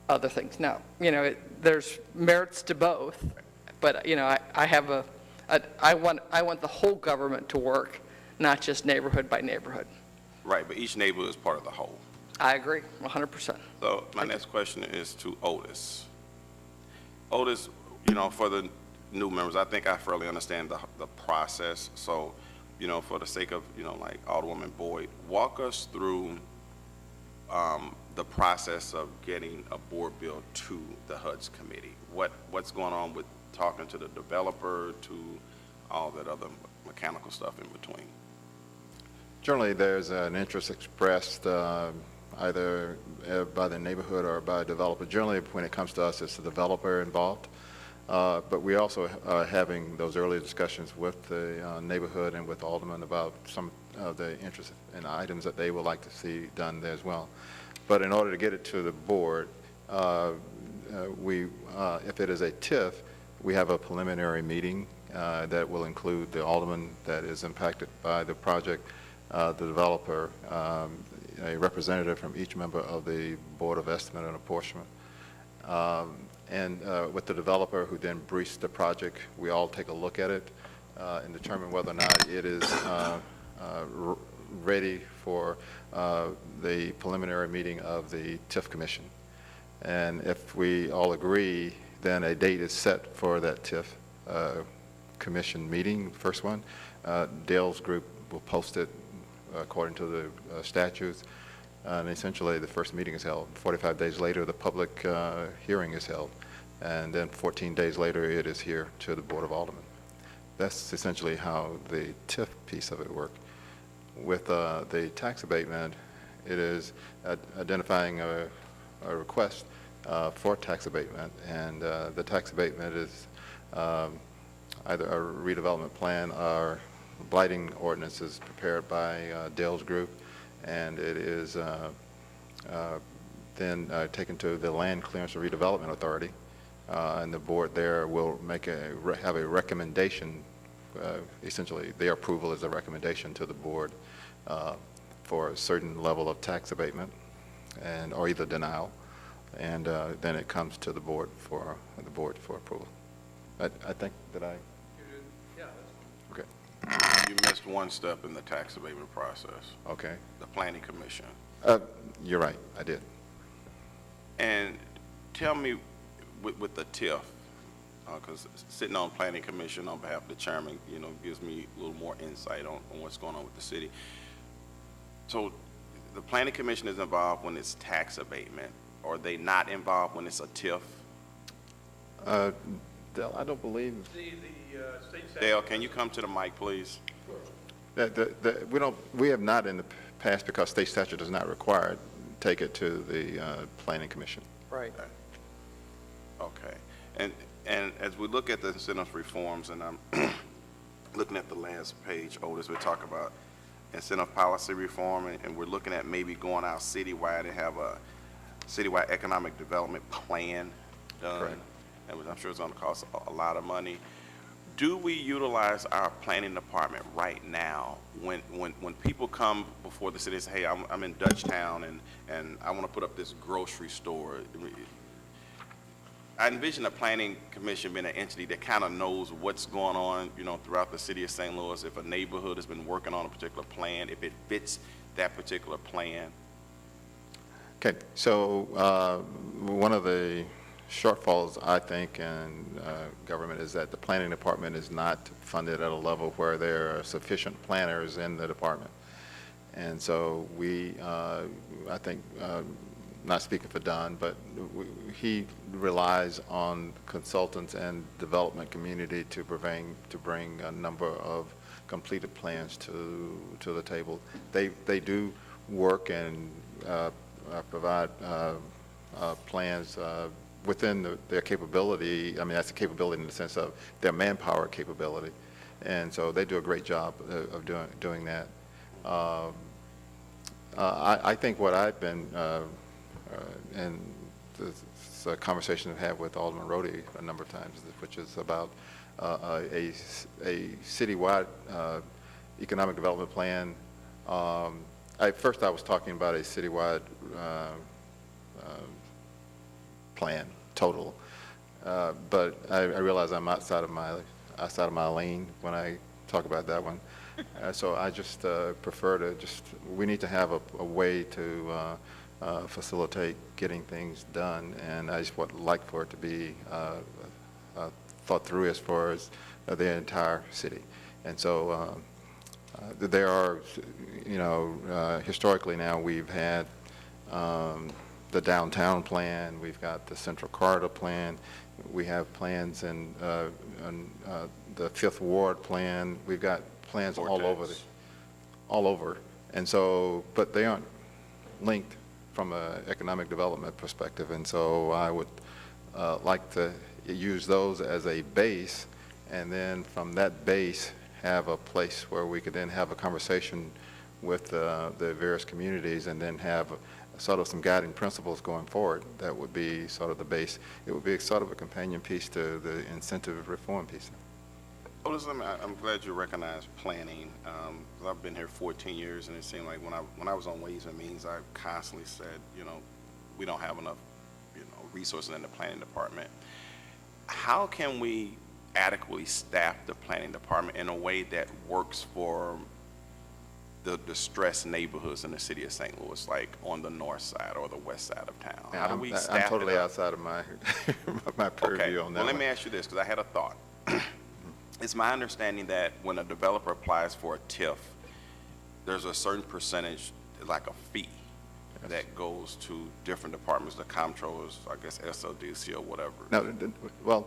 other things? Now, there's merits to both, but, I want the whole government to work, not just neighborhood by neighborhood. Right, but each neighborhood is part of the whole. I agree, 100%. So my next question is to Otis. Otis, for the new members, I think I fairly understand the process. So, for the sake of, like Alderwoman Boyd, walk us through the process of getting a board bill to the HUD's committee. What's going on with talking to the developer, to all that other mechanical stuff in between? Generally, there's an interest expressed either by the neighborhood or by a developer. Generally, when it comes to us, it's the developer involved. But we also are having those early discussions with the neighborhood and with Alderman about some of the interests and items that they would like to see done there as well. But in order to get it to the board, if it is a TIF, we have a preliminary meeting that will include the alderman that is impacted by the project, the developer, a representative from each member of the Board of Estimate and Apportionment, and with the developer who then briefs the project. We all take a look at it and determine whether or not it is ready for the preliminary meeting of the TIF Commission. And if we all agree, then a date is set for that TIF Commission meeting, first one. Dale's group will post it according to the statutes, and essentially the first meeting is held. 45 days later, the public hearing is held, and then 14 days later, it is here to the Board of Aldermen. That's essentially how the TIF piece of it works. With the tax abatement, it is identifying a request for tax abatement, and the tax abatement is either a redevelopment plan or blighting ordinances prepared by Dale's group, and it is then taken to the Land Clearance and Redevelopment Authority, and the board there will have a recommendation. Essentially, their approval is a recommendation to the board for a certain level of tax abatement, or either denial, and then it comes to the board for approval. I think that I. Yeah. Okay. You missed one step in the tax abatement process. Okay. The Planning Commission. You're right. I did. And tell me, with the TIF, because sitting on Planning Commission on behalf of the chairman, gives me a little more insight on what's going on with the city. So the Planning Commission is involved when it's tax abatement. Are they not involved when it's a TIF? Dale, I don't believe. Dale, can you come to the mic, please? We have not in the past, because state statute does not require, take it to the Planning Commission. Right. Okay. And as we look at the incentives reforms, and I'm looking at the last page, Otis, we talk about incentive policy reform, and we're looking at maybe going out citywide and have a citywide economic development plan done. Correct. And I'm sure it's going to cost a lot of money. Do we utilize our planning department right now when people come before the city and say, hey, I'm in Dutchtown and I want to put up this grocery store? I envision a planning commission being an entity that kind of knows what's going on, throughout the city of St. Louis. If a neighborhood has been working on a particular plan, if it fits that particular plan. Okay, so one of the shortfalls, I think, in government is that the planning department is not funded at a level where there are sufficient planners in the department. And so we, I think, not speaking for Don, but he relies on consultants and development community to bring a number of completed plans to the table. They do work and provide plans within their capability. I mean, that's a capability in the sense of their manpower capability, and so they do a great job of doing that. I think what I've been and this conversation I've had with Alderman Roddy a number of times, which is about a citywide economic development plan. First I was talking about a citywide plan total, but I realize I'm outside of my lane when I talk about that one. So I just prefer to we need to have a way to facilitate getting things done, and I just would like for it to be thought through as far as the entire city. And so there are, historically now we've had the downtown plan, we've got the central corridor plan, we have plans in the Fifth Ward plan, we've got plans all over. And so, but they aren't linked from an economic development perspective. And so I would like to, use those as a base, and then from that base, have a place where we could then have a conversation with the various communities, and then have sort of some guiding principles going forward. That would be sort of the base. It would be sort of a companion piece to the incentive reform piece. Well, listen, I'm glad you recognize planning. 'Cause I've been here 14 years, and it seemed like when I was on Ways and Means, I constantly said, we don't have enough, resources in the planning department. How can we adequately staff the planning department in a way that works for the distressed neighborhoods in the city of St. Louis, like on the north side or the west side of town? How do we staff it I'm totally up? outside of my my purview on that. Well, let one. me ask you this, because I had a thought. It's my understanding that when a developer applies for a TIF, there's a certain percentage, like a fee, that goes to different departments, the comptrollers, I guess SODC or whatever. Now, well,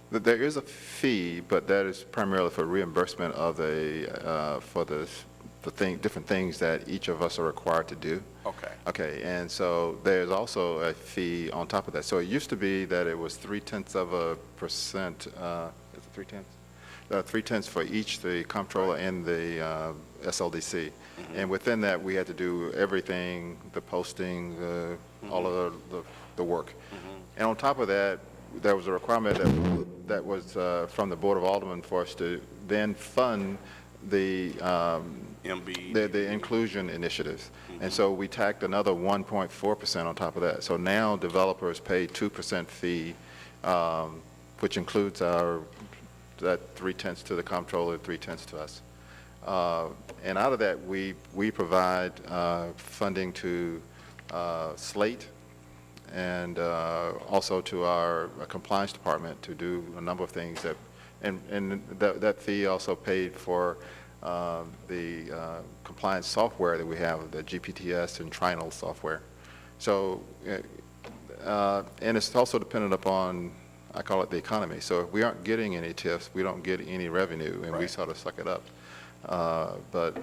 there is a fee, but that is primarily for reimbursement of for the different things that each of us are required to do. Okay. Okay, and so there's also a fee on top of that. So it used to be that it was 0.3%, is it 0.3? 0.3 for each, the comptroller and the SLDC. And within that, we had to do everything, the posting, all of the work. And on top of that, there was a requirement that was from the Board of Aldermen for us to then fund the inclusion initiatives. And so we tacked another 1.4% on top of that. So now developers pay 2% fee, which includes that 0.3 to the comptroller, 0.3 to us. And out of that, we provide funding to Slate and also to our compliance department to do a number of things and that fee also paid for the compliance software that we have, the GPTS and Trinal software. So, and it's also dependent upon, I call it the economy. So if we aren't getting any TIFs, we don't get any revenue, and we sort of suck it up. But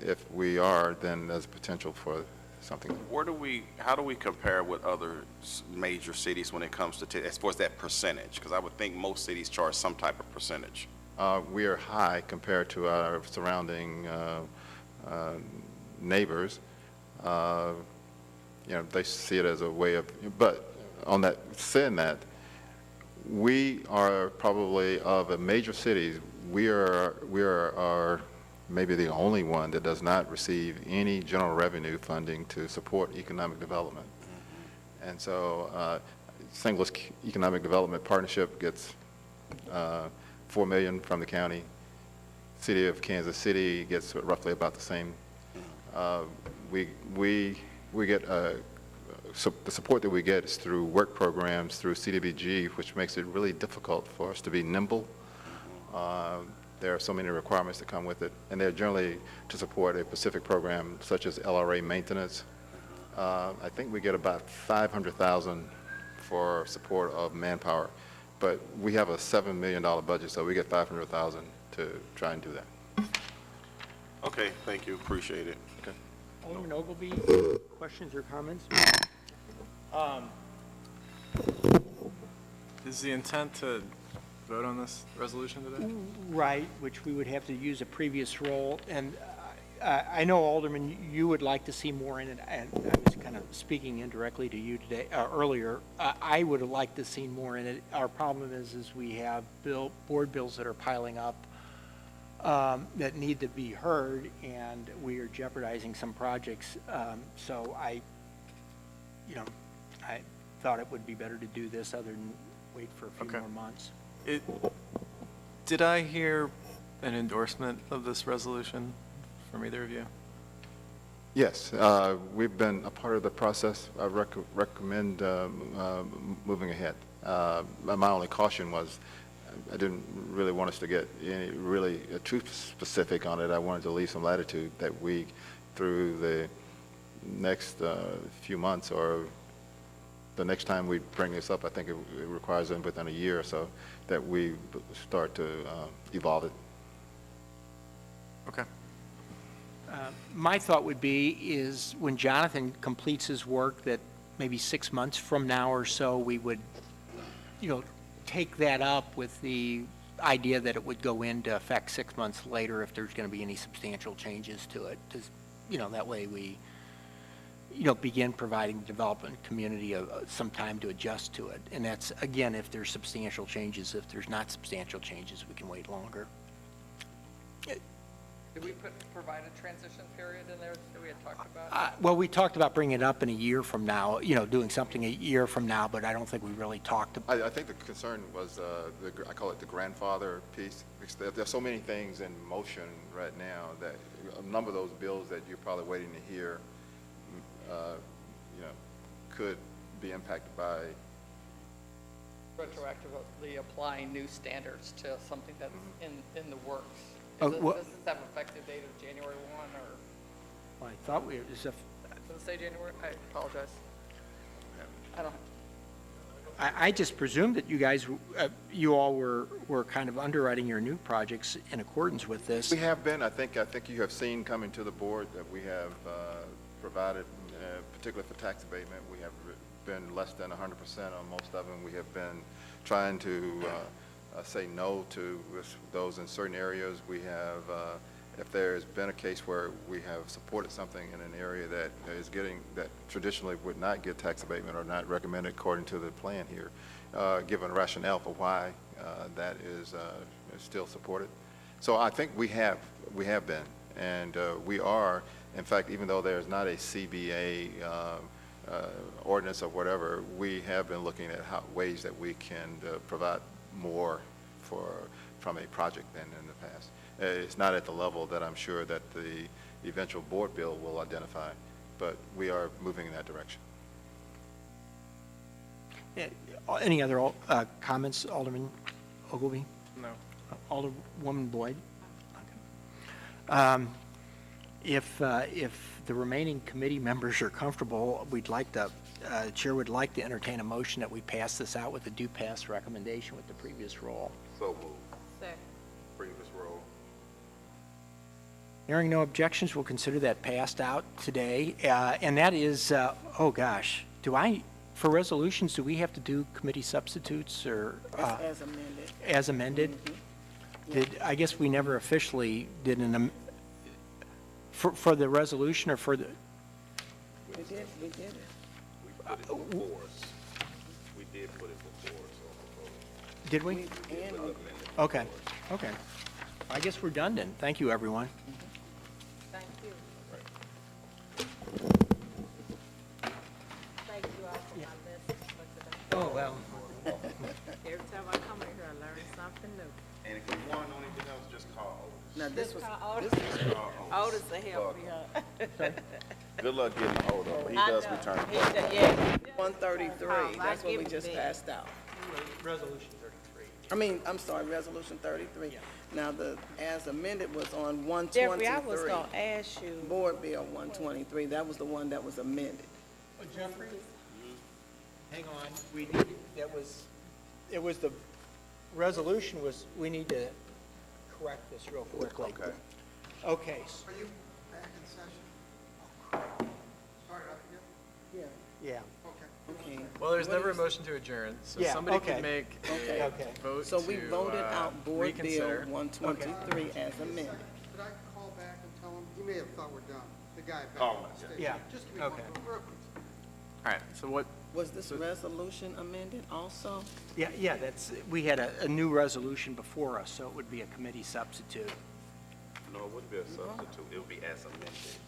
if we are, then there's potential for something. How do we compare with other major cities when it comes to as far as that percentage? Because I would think most cities charge some type of percentage. We are high compared to our surrounding neighbors. They see it as a way of, but on that, saying that, we are probably, of the major cities, we are maybe the only one that does not receive any general revenue funding to support economic development. And so St. Louis Economic Development Partnership gets $4 million from the county. City of Kansas City gets roughly about the same. We get the support that we get is through work programs, through CDBG, which makes it really difficult for us to be nimble. There are so many requirements that come with it, and they're generally to support a specific program such as LRA maintenance. I think we get about $500,000 for support of manpower, but we have a $7 million budget, so we get $500,000 to try and do that. Okay, thank you, appreciate it. Okay. Alderman Ogilvy, questions or comments? Is the intent to vote on this resolution today? Right, which we would have to use a previous role, and I know, Alderman, you would like to see more in it, and I was kind of speaking indirectly to you today, earlier. I would have liked to see more in it. Our problem is we have board bills that are piling up that need to be heard, and we are jeopardizing some projects. So I thought it would be better to do this other than wait for a few more months. Did I hear an endorsement of this resolution from either of you? Yes, we've been a part of the process. I recommend moving ahead. My only caution was I didn't really want us to get really too specific on it. I wanted to leave some latitude that we, through the next few months or the next time we bring this up, I think it requires them within a year or so that we start to evolve it. Okay. My thought would be is when Jonathan completes his work, that maybe 6 months from now or so, we would, take that up with the idea that it would go into effect 6 months later if there's going to be any substantial changes to it. That way we, begin providing the development community some time to adjust to it. And that's, again, if there's substantial changes. If there's not substantial changes, we can wait longer. Did we provide a transition period in there that we had talked about? Well, we talked about bringing it up in a year from now, doing something a year from now, but I don't think we really talked about. I think the concern was, I call it the grandfather piece. Because there's so many things in motion right now that a number of those bills that you're probably waiting to hear, could be impacted by. Retroactively applying new standards to something that's in the works. Oh, Does what- this have effective date of January 1 or, Well, I thought we, does it say January? I apologize. I don't, I just presumed that you guys, you all were kind of underwriting your new projects in accordance with this. We have been, I think you have seen coming to the board that we have provided, particularly for tax abatement, we have been less than 100% on most of them. We have been trying to say no to those in certain areas. We have, if there's been a case where we have supported something in an area that is getting, that traditionally would not get tax abatement or not recommended according to the plan here, given rationale for why that is still supported. So I think we have been, and we are, in fact, even though there's not a CBA ordinance or whatever, we have been looking at ways that we can provide more from a project than in the past. It's not at the level that I'm sure that the eventual board bill will identify, but we are moving in that direction. Any other comments, Alderman Ogilvie? No. Alderwoman Boyd? Okay. If the remaining committee members are comfortable, we'd like to, the chair would like to entertain a motion that we pass this out with a do pass recommendation with the previous roll. So moved. Second. Previous roll. Hearing no objections, we'll consider that passed out today. And that is, oh gosh, for resolutions, do we have to do committee substitutes or? As amended. As amended? I guess we never officially did for the resolution or for the? We did it. We put it before us. We did put it before us. Did we? Okay. I guess we're done then. Thank you, everyone. Thank you. Thank you all for my lessons for today. Oh, well. Every time I come in here, I learn something new. And if you want anything else, just call Otis. Now, this was, Otis to help me, huh? Good luck getting a hold of him. He I does know. return. He does, yeah. 133, I that's what give we him just that. passed out. Resolution 33. I'm sorry, resolution 33. Now, the as amended was on Jeffrey, I was 123. gonna ask you, Board Bill 123, that was the one that was amended. Jeffrey? Hang on, it was the resolution was, we need to correct this real quickly. Okay. Okay. Are you back in session? Start up again? Yeah. Okay. Well, there's never a motion to adjourn, so Yeah, somebody okay. can make Okay. a vote So we to, voted out Board reconsider. Bill 123 as amended. Could I call back and tell him, he may have thought we're done, the guy back Call on him. the stage. Yeah. Just give me one Okay. real quick. All right, so what, Was this resolution amended also? Yeah, we had a new resolution before us, so it would be a committee substitute. No, it wouldn't be a substitute. It would be as amended.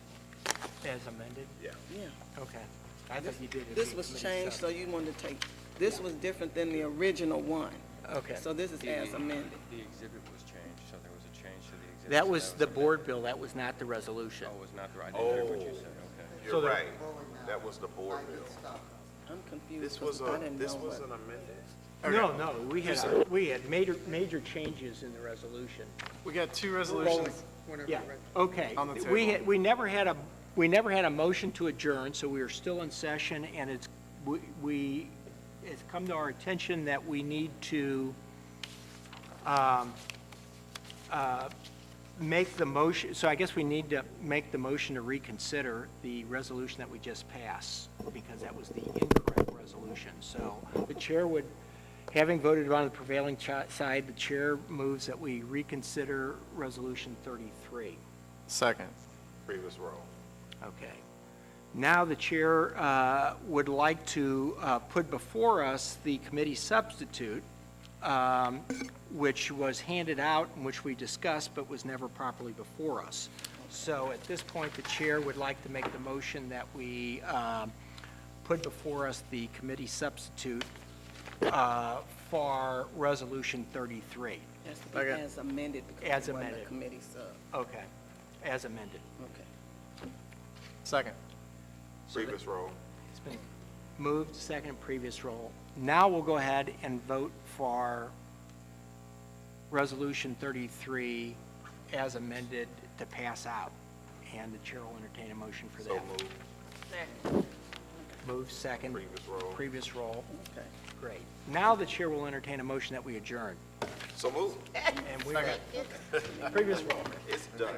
As amended? Yeah. Yeah. Okay. I thought you did it. This was changed, so you wanted to take, this was different than the original one. Okay. So this is as amended. The exhibit was changed, so there was a change to the exhibit. That so was the amended. board bill, that was not the resolution. Oh, it was not the right, I didn't hear what you said, okay. So You're the- right. That was the board bill. I'm confused. This was because I didn't know what. an amended. No, we had major changes in the resolution. we got two resolutions. Yeah, okay. On the We table. we never had a motion to adjourn, so we are still in session, and it's come to our attention that we need to make the motion, so I guess we need to make the motion to reconsider the resolution that we just passed, because that was the incorrect resolution. So the chair would Having voted on the prevailing side, the chair moves that we reconsider Resolution 33. Second. Previous roll. Okay. Now the chair would like to put before us the committee substitute, which was handed out and which we discussed but was never properly before us. So at this point, the chair would like to make the motion that we put before us the committee substitute for Resolution 33. Has to be as amended because As it wasn't amended. a committee sub. Okay, as amended. Okay. Second. Previous roll. It's been moved, second, previous roll. Now we'll go ahead and vote for Resolution 33 as amended to pass out. And the chair will entertain a motion for that. So moved. Second. Move second. Previous roll. Previous roll. Okay. Great. Now the chair will entertain a motion that we adjourn. So moved. And we are, previous roll. It's done.